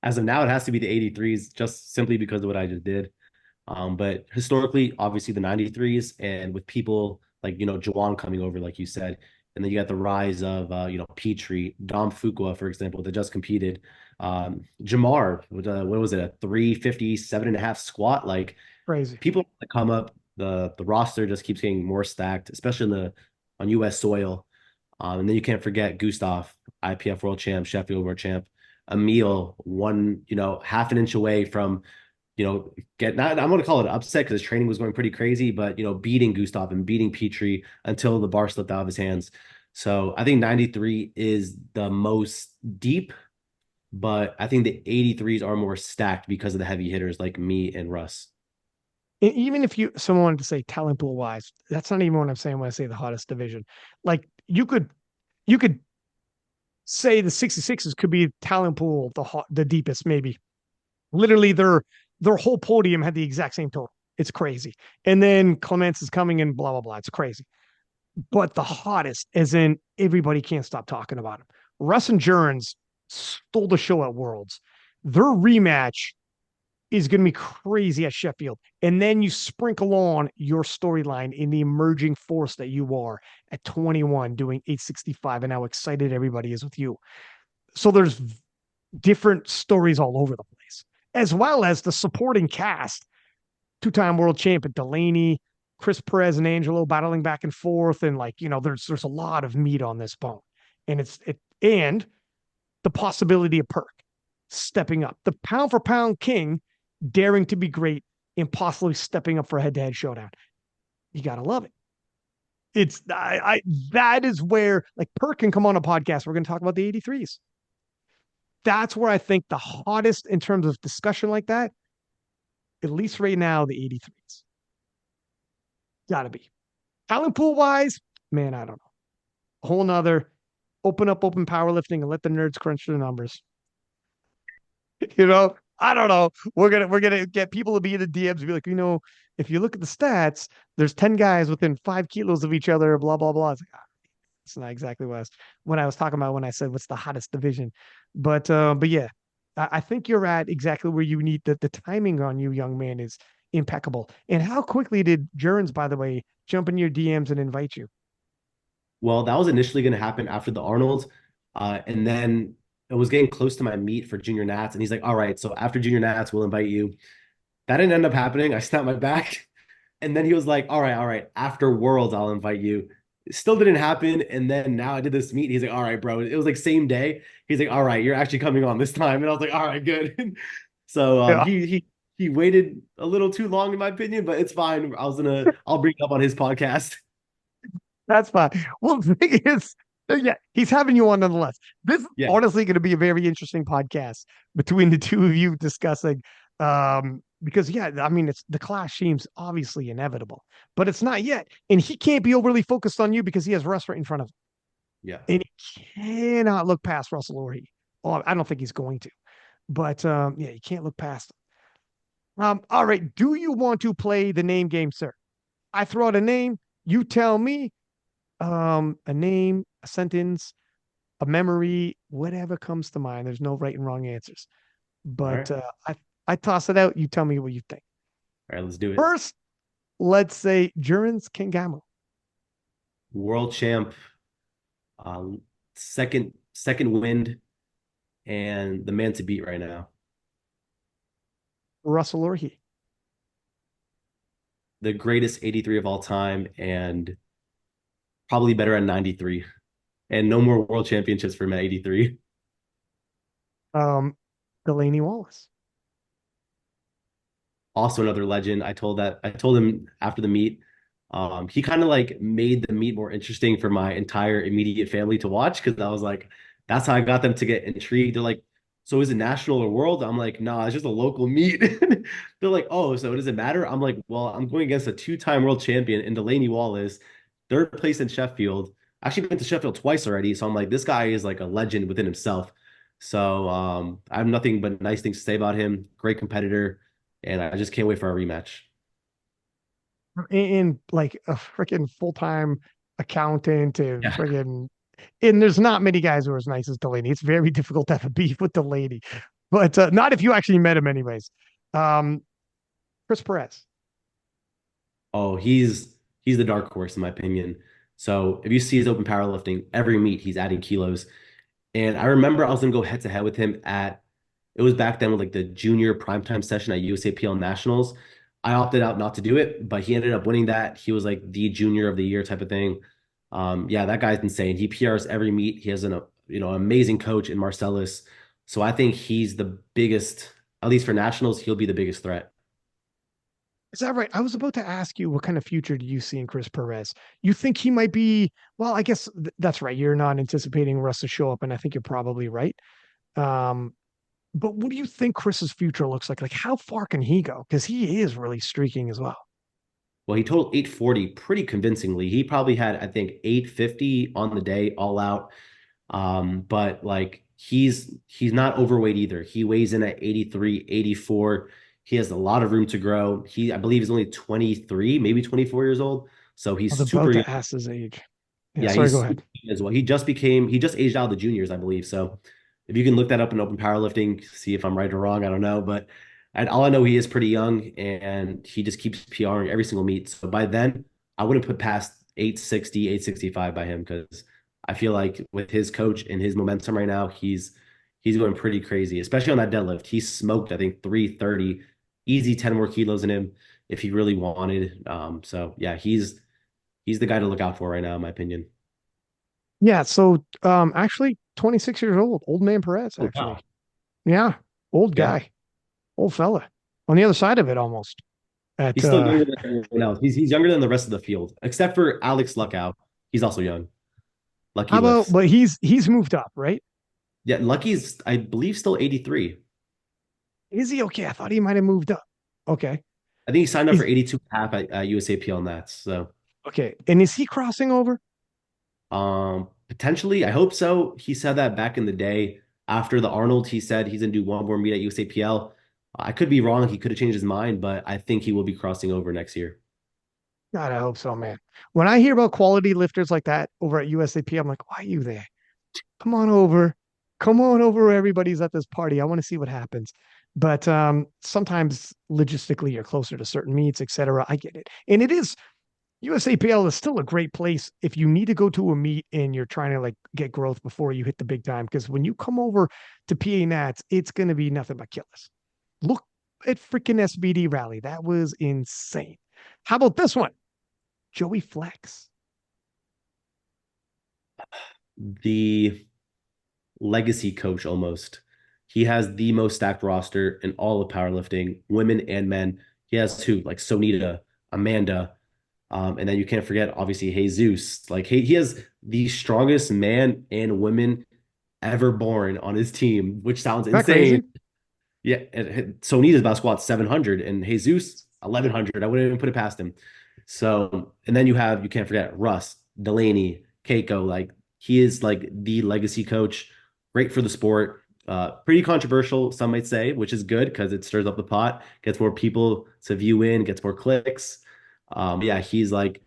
As of now, it has to be the 83s just simply because of what I just did. But historically, obviously the 93s, and with people like, Jawan coming over, like you said, and then you got the rise of, Petrie, Dom Fuqua, for example, that just competed. Jamar, with, what was it, a 357.5 squat? Like, Crazy. people that come up, the roster just keeps getting more stacked, especially on US soil. And then you can't forget Gustav, IPF world champ, Sheffield world champ, Emil, one, half an inch away from, get not, I'm going to call it an upset because his training was going pretty crazy, but, beating Gustav and beating Petrie until the bar slipped out of his hands. So I think 93 is the most deep, but I think the 83s are more stacked because of the heavy hitters like me and Russ. And even if someone wanted to say talent pool wise, that's not even what I'm saying when I say the hottest division. Like you could say the 66s could be talent pool, the deepest, maybe. Literally their whole podium had the exact same total. It's crazy. And then Clements is coming in, blah, blah, blah. It's crazy. But the hottest, as in everybody can't stop talking about him. Russ and Jurins stole the show at Worlds. Their rematch is going to be crazy at Sheffield. And then you sprinkle on your storyline in the emerging force that you are at 21 doing 865 and how excited everybody is with you. So there's different stories all over the place, as well as the supporting cast, two-time world champion Delaney, Chris Perez and Angelo battling back and forth. And like, there's a lot of meat on this bone. And and the possibility of Perk stepping up, the pound for pound king, daring to be great and possibly stepping up for a head-to-head showdown. You gotta love it. It's that is where like Perk can come on a podcast. We're gonna talk about the 83s. That's where I think the hottest in terms of discussion like that, at least right now, the 83s. Gotta be. Talent pool wise, man, I don't know. A whole nother open up open powerlifting and let the nerds crunch the numbers. I don't know. We're gonna get people to be in the DMs and be like, if you look at the stats, there's 10 guys within 5 kilos of each other, blah, blah, blah. It's like, it's not exactly what I was talking about when I said what's the hottest division. But yeah, I think you're at exactly where you need the timing on you, young man, is impeccable. And how quickly did Jurins, by the way, jump in your DMs and invite you? Well, that was initially going to happen after the Arnold. And then it was getting close to my meet for Junior Nats. And he's like, all right, so after Junior Nats, we'll invite you. That didn't end up happening. I snapped my back. And then he was like, all right. After Worlds, I'll invite you. It still didn't happen. And then now I did this meet. He's like, all right, bro. It was like same day. He's like, all right, you're actually coming on this time. And I was like, all right, good. So Yeah, he waited a little too long, in my opinion, but it's fine. I'll bring it up on his podcast. that's fine. Well, the thing is, yeah, he's having you on nonetheless. This is Yeah. honestly going to be a very interesting podcast between the two of you discussing. Because yeah, I mean, it's the clash seems obviously inevitable, but it's not yet. And he can't be overly focused on you because he has Russ right in front of him. Yeah. And he cannot look past Russell or he. Oh, I don't think he's going to. But yeah, you can't look past him. All right. Do you want to play the name game, sir? I throw out a name, you tell me a name, a sentence, a memory, whatever comes to mind. There's no right and wrong answers. All But right. I toss it out, you tell me what you think. All right, let's do it. First, let's say Jurins Kangamo. World champ, uh, second wind, and the man to beat right now. Russell or he. The greatest 83 of all time, and probably better at 93. And no more world championships for him at 83. Um, Delaney Wallace. Also another legend. I told him after the meet. He kind of like made the meet more interesting for my entire immediate family to watch because I was like, that's how I got them to get intrigued. They're like, so is it national or world? I'm like, nah, it's just a local meet. They're like, oh, so does it matter? I'm like, well, I'm going against a two-time world champion in Delaney Wallace, third place in Sheffield. Actually been to Sheffield twice already. So I'm like, this guy is like a legend within himself. So I have nothing but nice things to say about him. Great competitor, and I just can't wait for our rematch. And like a freaking full-time accountant and Yeah. freaking and there's not many guys who are as nice as Delaney. It's very difficult to have a beef with Delaney, but not if you actually met him anyways. Um, Chris Perez. Oh, he's the dark horse in my opinion. So if you see his open powerlifting, every meet he's adding kilos. And I remember I was gonna go head to head with him at it was back then with like the junior primetime session at USAPL Nationals. I opted out not to do it, but he ended up winning that. He was like the junior of the year type of thing. Yeah, that guy's insane. He PRs every meet. He has an amazing coach in Marcellus. So I think he's the biggest, at least for nationals, he'll be the biggest threat. Is that right? I was about to ask you what kind of future do you see in Chris Perez? You think he might be, well, I guess that's right. You're not anticipating Russ to show up, and I think you're probably right. Um, but what do you think Chris's future looks like? Like, how far can he go? Because he is really streaking as well. Well, he totaled 840 pretty convincingly. He probably had, I think, 850 on the day, all out. But like he's not overweight either. He weighs in at 83, 84. He has a lot of room to grow. I believe he's only 23, maybe 24 years old. So I was he's super about young. to ask his age. Yeah, Yeah, sorry, go he's ahead. as well. He just aged out of the juniors, I believe. So if you can look that up in open powerlifting, see if I'm right or wrong, I don't know. But and all I know he is pretty young and he just keeps PRing every single meet. So by then, I wouldn't put past 860, 865 by him because I feel like with his coach and his momentum right now, he's going pretty crazy, especially on that deadlift. He smoked, I think, 330, easy 10 more kilos in him if he really wanted. So yeah, he's the guy to look out for right now, in my opinion. Yeah, so actually 26 years old man Perez, Oh, wow. actually. Yeah, old Yeah. guy, old fella. On the other side of it almost. At He's still younger than everyone else. He's younger than the rest of the field, except for Alex Luckow. He's also young. Lucky how about lifts. but he's moved up, right? Yeah, Lucky's, I believe, still 83. Is he okay? I thought he might have moved up. Okay. I think he signed up for Is 82 and a half at USAPL Nats. So okay. And is he crossing over? potentially, I hope so. He said that back in the day after the Arnold, he said he's gonna do one more meet at USAPL. I could be wrong. He could have changed his mind, but I think he will be crossing over next year. God, I hope so, man. When I hear about quality lifters like that over at USAP, I'm like, why are you there? Come on over. Come on over. Everybody's at this party. I want to see what happens. But sometimes logistically you're closer to certain meets, etc. I get it. And it is USAPL is still a great place if you need to go to a meet and you're trying to like get growth before you hit the big time. Because when you come over to PA Nats, it's going to be nothing but killers. Look at freaking SBD Rally. That was insane. How about this one? Joey Flex. The legacy coach almost. He has the most stacked roster in all of powerlifting, women and men. He has two, like Sonita, Amanda, and then you can't forget, obviously, Jesus. Like he has the strongest man and women ever born on his team, which sounds Isn't that insane. crazy? Yeah, Sonita's about to squat 700 and Jesus 1100. I wouldn't even put it past him. So, and then you can't forget Russ, Delaney, Keiko. Like he is like the legacy coach, great for the sport. Pretty controversial, some might say, which is good because it stirs up the pot, gets more people to view in, gets more clicks. Yeah, he's like,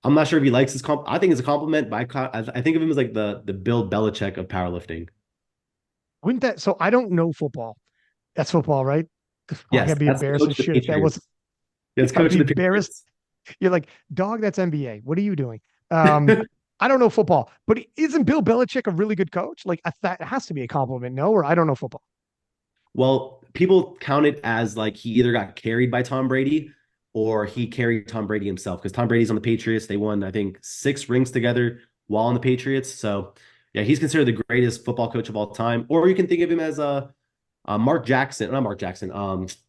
I'm not sure if he likes his comp. I think it's a compliment, but I think of him as like the Bill Belichick of powerlifting. Wouldn't that so I don't know football. That's football, right? Oh, Yes, I'd be that's the embarrassed coach as of the shit if that was Patriots. That's I'd coach be of the embarrassed. Patriots. You're like, dog, that's NBA. What are you doing? I don't know football, but isn't Bill Belichick a really good coach? Like that has to be a compliment, no? Or I don't know football. Well, people count it as like he either got carried by Tom Brady or he carried Tom Brady himself because Tom Brady's on the Patriots. They won, I think, 6 rings together while on the Patriots. So yeah, he's considered the greatest football coach of all time. Or you can think of him as Mark Jackson, not Mark Jackson.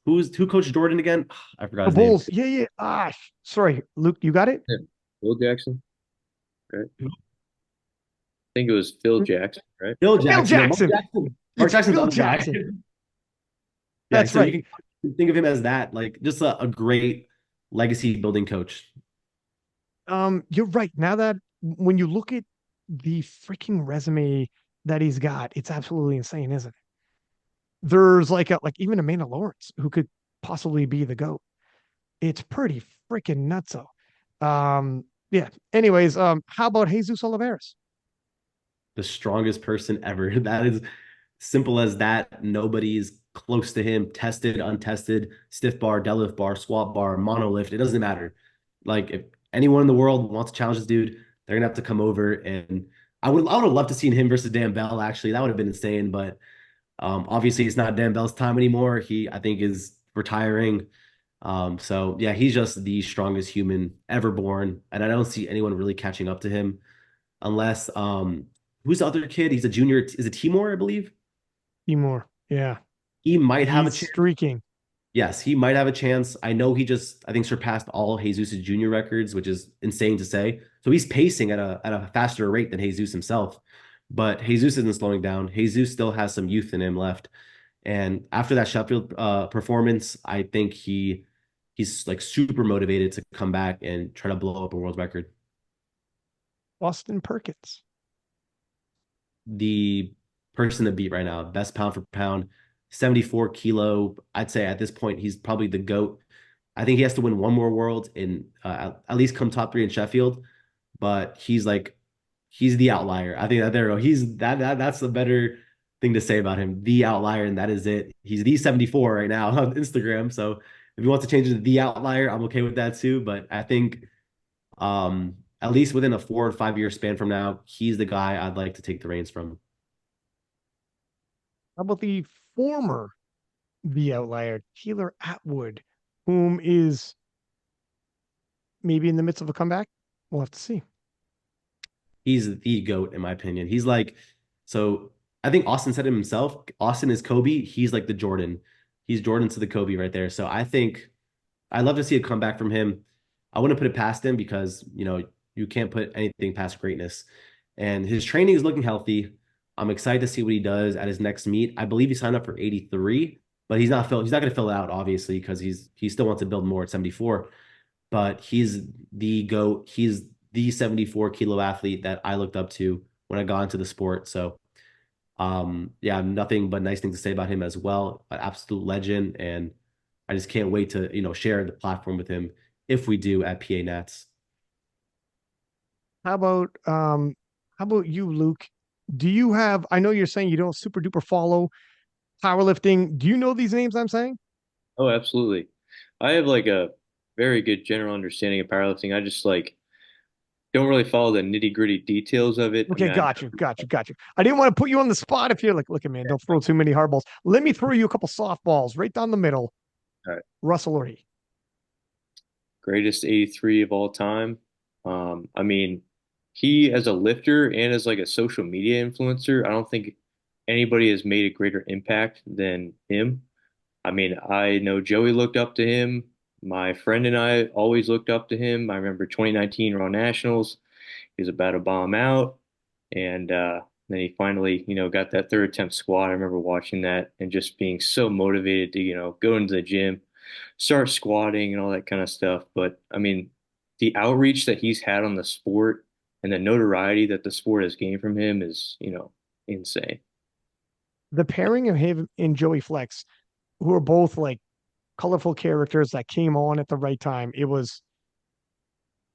Who coached Jordan again? I forgot The his name. Bulls. Yeah, yeah. Ah, sorry, Luke, you got it? Yeah. Phil Jackson, right? I think it was Phil Jackson, right? Phil Phil Jackson. No, Mark Jackson. Jackson. Mark It's Jackson's the Phil other guy. Jackson. Yeah, That's so right. you can think of him as that, like just a great legacy building coach. You're right. Now that when you look at the freaking resume that he's got, it's absolutely insane, isn't it? There's like even Amanda Lawrence who could possibly be the GOAT. It's pretty freaking nutso. Yeah. Anyways, how about Jesus Oliveras? The strongest person ever. That is simple as that. Nobody's close to him. Tested, untested, stiff bar, deadlift bar, squat bar, monolift. It doesn't matter. Like if anyone in the world wants to challenge this dude, they're gonna have to come over. And I would have loved to seen him versus Dan Bell. Actually, that would have been insane. But obviously, it's not Dan Bell's time anymore. He, I think, is retiring. So yeah, he's just the strongest human ever born, and I don't see anyone really catching up to him unless who's the other kid? He's a junior. Is it Timor, I believe? Timor. Yeah. He might have a He's chance. streaking. Yes, he might have a chance. I know he just, I think, surpassed all Jesus' junior records, which is insane to say. So he's pacing at a faster rate than Jesus himself. But Jesus isn't slowing down. Jesus still has some youth in him left. And after that Sheffield performance, I think he's like super motivated to come back and try to blow up a world record. Austin Perkins. The person to beat right now, best pound for pound, 74 kilo. I'd say at this point, he's probably the GOAT. I think he has to win one more world and at least come top 3 in Sheffield, but he's the outlier. I think that there we go. That's the better thing to say about him. The outlier, and that is it. He's the 74 right now on Instagram. So if he wants to change it to the outlier, I'm okay with that too. But I think at least within a 4 or 5 year span from now, he's the guy I'd like to take the reins from. How about the former the outlier, Taylor Atwood, whom is maybe in the midst of a comeback? We'll have to see. He's the GOAT, in my opinion. He's like, so I think Austin said it himself. Austin is Kobe. He's like the Jordan. He's Jordan to the Kobe right there. So I think I'd love to see a comeback from him. I wouldn't put it past him because, you can't put anything past greatness. And his training is looking healthy. I'm excited to see what he does at his next meet. I believe he signed up for 83, but he's not going to fill it out, obviously, because he still wants to build more at 74. But he's the GOAT. He's the 74 kilo athlete that I looked up to when I got into the sport. So yeah, nothing but nice things to say about him as well. An absolute legend. And I just can't wait to, share the platform with him if we do at PA Nats. How about you, Luke? Do you have, I know you're saying you don't super duper follow powerlifting. Do you know these names I'm saying? Oh, absolutely. I have like a very good general understanding of powerlifting. I just like don't really follow the nitty-gritty details of it. I Okay, mean, got you. I didn't want to put you on the spot if you're like, look at man, don't throw too many hard balls. Let me throw you a couple softballs right down the middle. all right, Russell or he. greatest 83 of all time. I mean, he as a lifter and as like a social media influencer, I don't think anybody has made a greater impact than him. I mean, I know Joey looked up to him. My friend and I always looked up to him. I remember 2019 Raw Nationals. He was about to bomb out, and then he finally, got that third attempt squat. I remember watching that and just being so motivated to, go into the gym, start squatting and all that kind of stuff. But I mean, the outreach that he's had on the sport and the notoriety that the sport has gained from him is, insane. The pairing of him and Joey Flex, who are both like colorful characters that came on at the right time.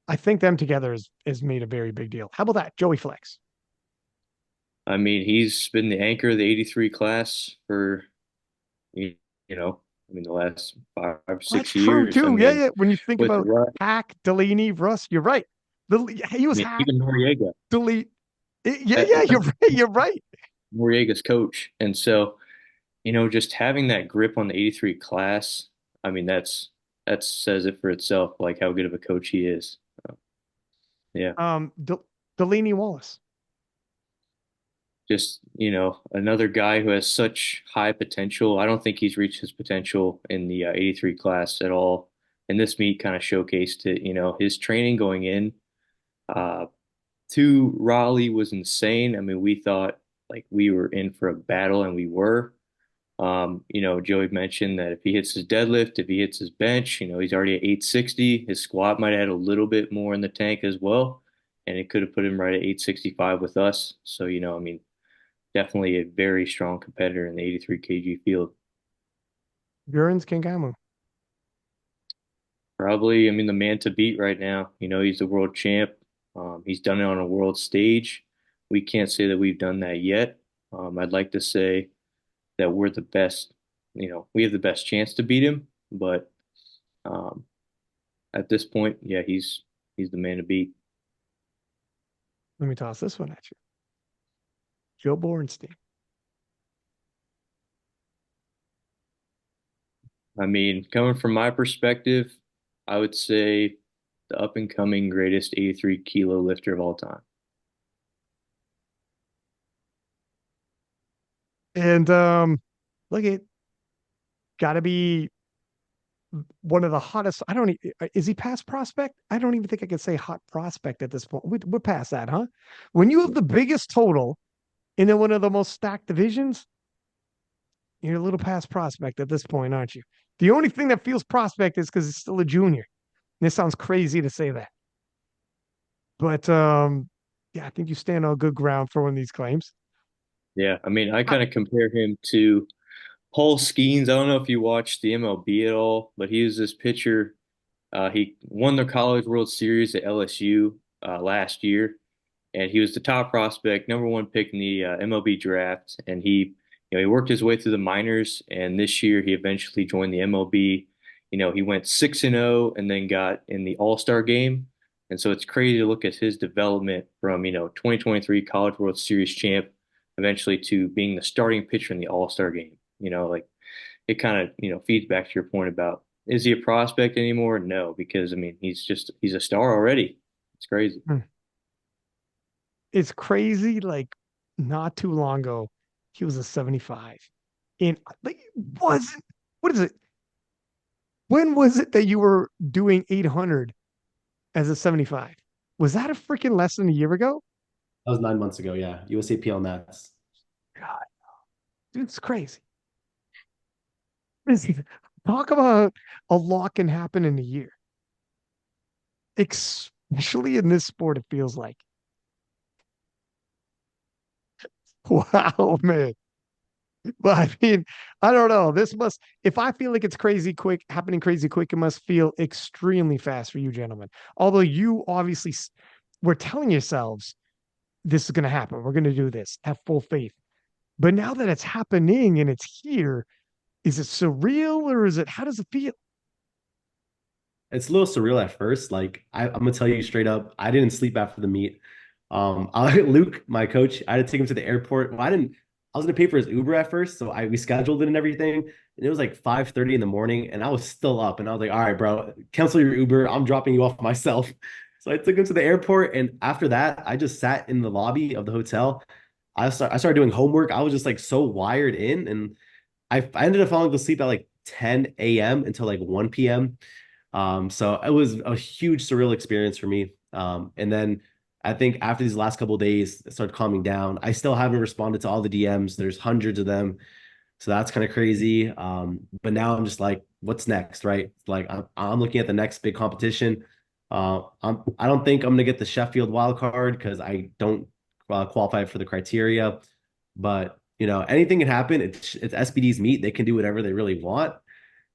I think them together is made a very big deal. How about that, Joey Flex? I mean, he's been the anchor of the 83 class for, you know, I mean, the last five, That's six true years. I too. Yeah, mean, yeah. When you think with about Russ, Hack, Delaney, Russ, you're right. He I was mean, Hack, even Noriega, delete. Yeah, uh, yeah, you're right. You're right. Noriega's coach. And so, just having that grip on the 83 class, I mean, that's that says it for itself, like how good of a coach he is. Uh, yeah, Delaney Wallace. just, another guy who has such high potential. I don't think he's reached his potential in the 83 class at all. And this meet kind of showcased it. His training going in uh, to Raleigh was insane. I mean, we thought like we were in for a battle, and we were. Joey mentioned that if he hits his deadlift, if he hits his bench, he's already at 860. His squat might add a little bit more in the tank as well, and it could have put him right at 865 with us. So, I mean, definitely a very strong competitor in the 83 kg field. Jurins Kangamu. Probably, I mean, the man to beat right now. He's the world champ. He's done it on a world stage. We can't say that we've done that yet. I'd like to say that we're the best, we have the best chance to beat him, but um, at this point, yeah, he's the man to beat. Let me toss this one at you. Joe Borenstein. I mean, coming from my perspective, I would say the up and coming greatest 83 kilo lifter of all time. And look, it got to be one of the hottest. I don't. Is he past prospect? I don't even think I could say hot prospect at this point. We're past that, huh? When you have the biggest total in one of the most stacked divisions, you're a little past prospect at this point, aren't you? The only thing that feels prospect is because it's still a junior. And this sounds crazy to say that, but yeah, I think you stand on good ground for one of these claims. Yeah, I mean, I I, kind of compare him to Paul Skeens. I don't know if you watched the MLB at all, but he was this pitcher. He won the College World Series at LSU last year, and he was the top prospect, number one pick in the MLB draft. And he worked his way through the minors, and this year he eventually joined the MLB. He went 6-0 and then got in the All-Star game. And so it's crazy to look at his development from, 2023 College World Series champ eventually to being the starting pitcher in the All-Star game. Like it kind of, feeds back to your point about is he a prospect anymore? No, because I mean, he's a star already. It's crazy. it's crazy. Like not too long ago, he was a 75. And like, wasn't, what is it? When was it that you were doing 800 as a 75? Was that a freaking less than a year ago? That was 9 months ago. Yeah. USAPL Nats. God, dude, it's crazy. Talk about a lot can happen in a year, especially in this sport. It feels like, wow, man. But I mean, I don't know. This must, if I feel like it's crazy quick, happening crazy quick, it must feel extremely fast for you, gentlemen. Although you obviously were telling yourselves this is going to happen. We're going to do this. Have full faith. But now that it's happening and it's here, is it surreal or is it, how does it feel? It's a little surreal at first. Like I'm gonna tell you straight up, I didn't sleep after the meet. Luke, my coach, I had to take him to the airport. Well, I didn't. I was gonna pay for his Uber at first, so we scheduled it and everything. And it was like 5:30 in the morning, and I was still up. And I was like, "All right, bro, cancel your Uber. I'm dropping you off myself." So I took him to the airport, and after that, I just sat in the lobby of the hotel. I started doing homework. I was just like so wired in, and I ended up falling asleep at like 10 a.m. until like 1 p.m. So it was a huge surreal experience for me. And then I think after these last couple of days, it started calming down. I still haven't responded to all the DMs. There's hundreds of them. So that's kind of crazy. But now I'm just like, what's next, right? Like I'm looking at the next big competition. I don't think I'm gonna get the Sheffield wild card because I don't qualify for the criteria. But anything can happen. It's SBD's meet. They can do whatever they really want.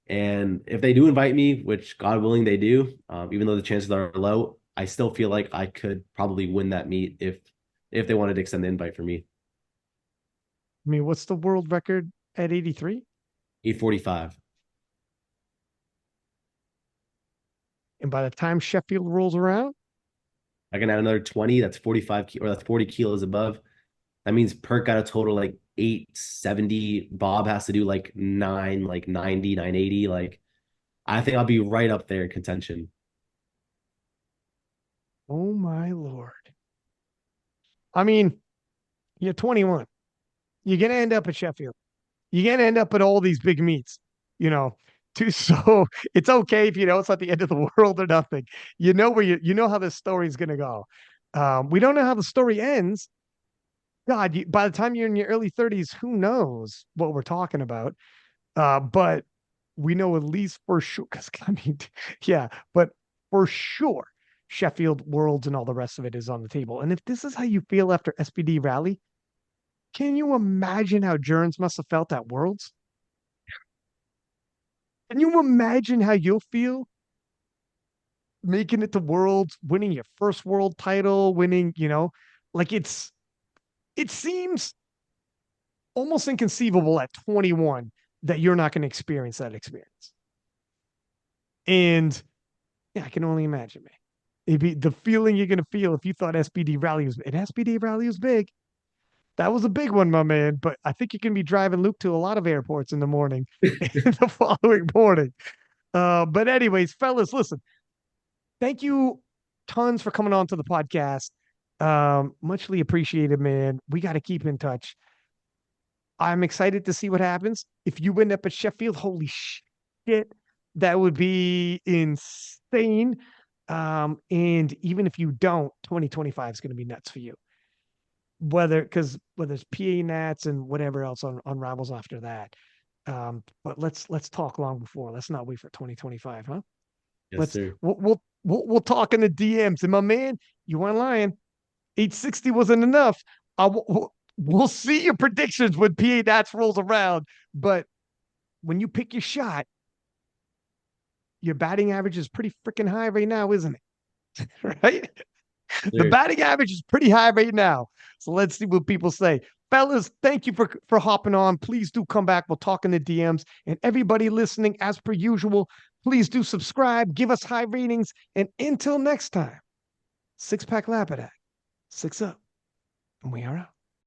And if they do invite me, which God willing they do, even though the chances are low, I still feel like I could probably win that meet if they wanted to extend the invite for me. I mean, what's the world record at 83? 845. And by the time Sheffield rolls around, I can add another 20. That's 45 or that's 40 kilos above. That means Perk got a total like 870. Bob has to do like 9, like 90, 980. Like I think I'll be right up there in contention. Oh my Lord. I mean, you're 21. You're gonna end up at Sheffield. You're gonna end up at all these big meets, you know. So it's okay if it's not the end of the world or nothing. You know where you know how this story is gonna go. We don't know how the story ends. God, by the time you're in your early 30s, who knows what we're talking about? But we know at least for sure, because I mean, yeah, but for sure, Sheffield Worlds and all the rest of it is on the table. And if this is how you feel after SBD Rally, can you imagine how Jurins must have felt at Worlds? Can you imagine how you'll feel making it to Worlds, winning your first world title, winning, like it seems almost inconceivable at 21 that you're not going to experience that experience. And yeah, I can only imagine, man. It'd be the feeling you're going to feel if you thought SBD Rally was, and SBD Rally was big. That was a big one, my man. But I think you can be driving Luke to a lot of airports in the morning, in the following morning. But anyways, fellas, listen, thank you tons for coming on to the podcast. Muchly appreciated, man. We got to keep in touch. I'm excited to see what happens. If you end up at Sheffield, holy shit, that would be insane. And even if you don't, 2025 is going to be nuts for you. Whether it's PA Nats and whatever else on Rivals after that. But let's talk long before. Let's not wait for 2025, huh? Yes, Let's sir. we'll talk in the DMs. And my man, you weren't lying. 860 wasn't enough. We'll see your predictions when PA Nats rolls around. But when you pick your shot, your batting average is pretty freaking high right now, isn't it? Right? The Sir. batting average is pretty high right now. So let's see what people say. Fellas, thank you for hopping on. Please do come back. We'll talk in the DMs. And everybody listening, as per usual, please do subscribe, give us high ratings. And until next time, six pack Lapadat, six up, and we are out.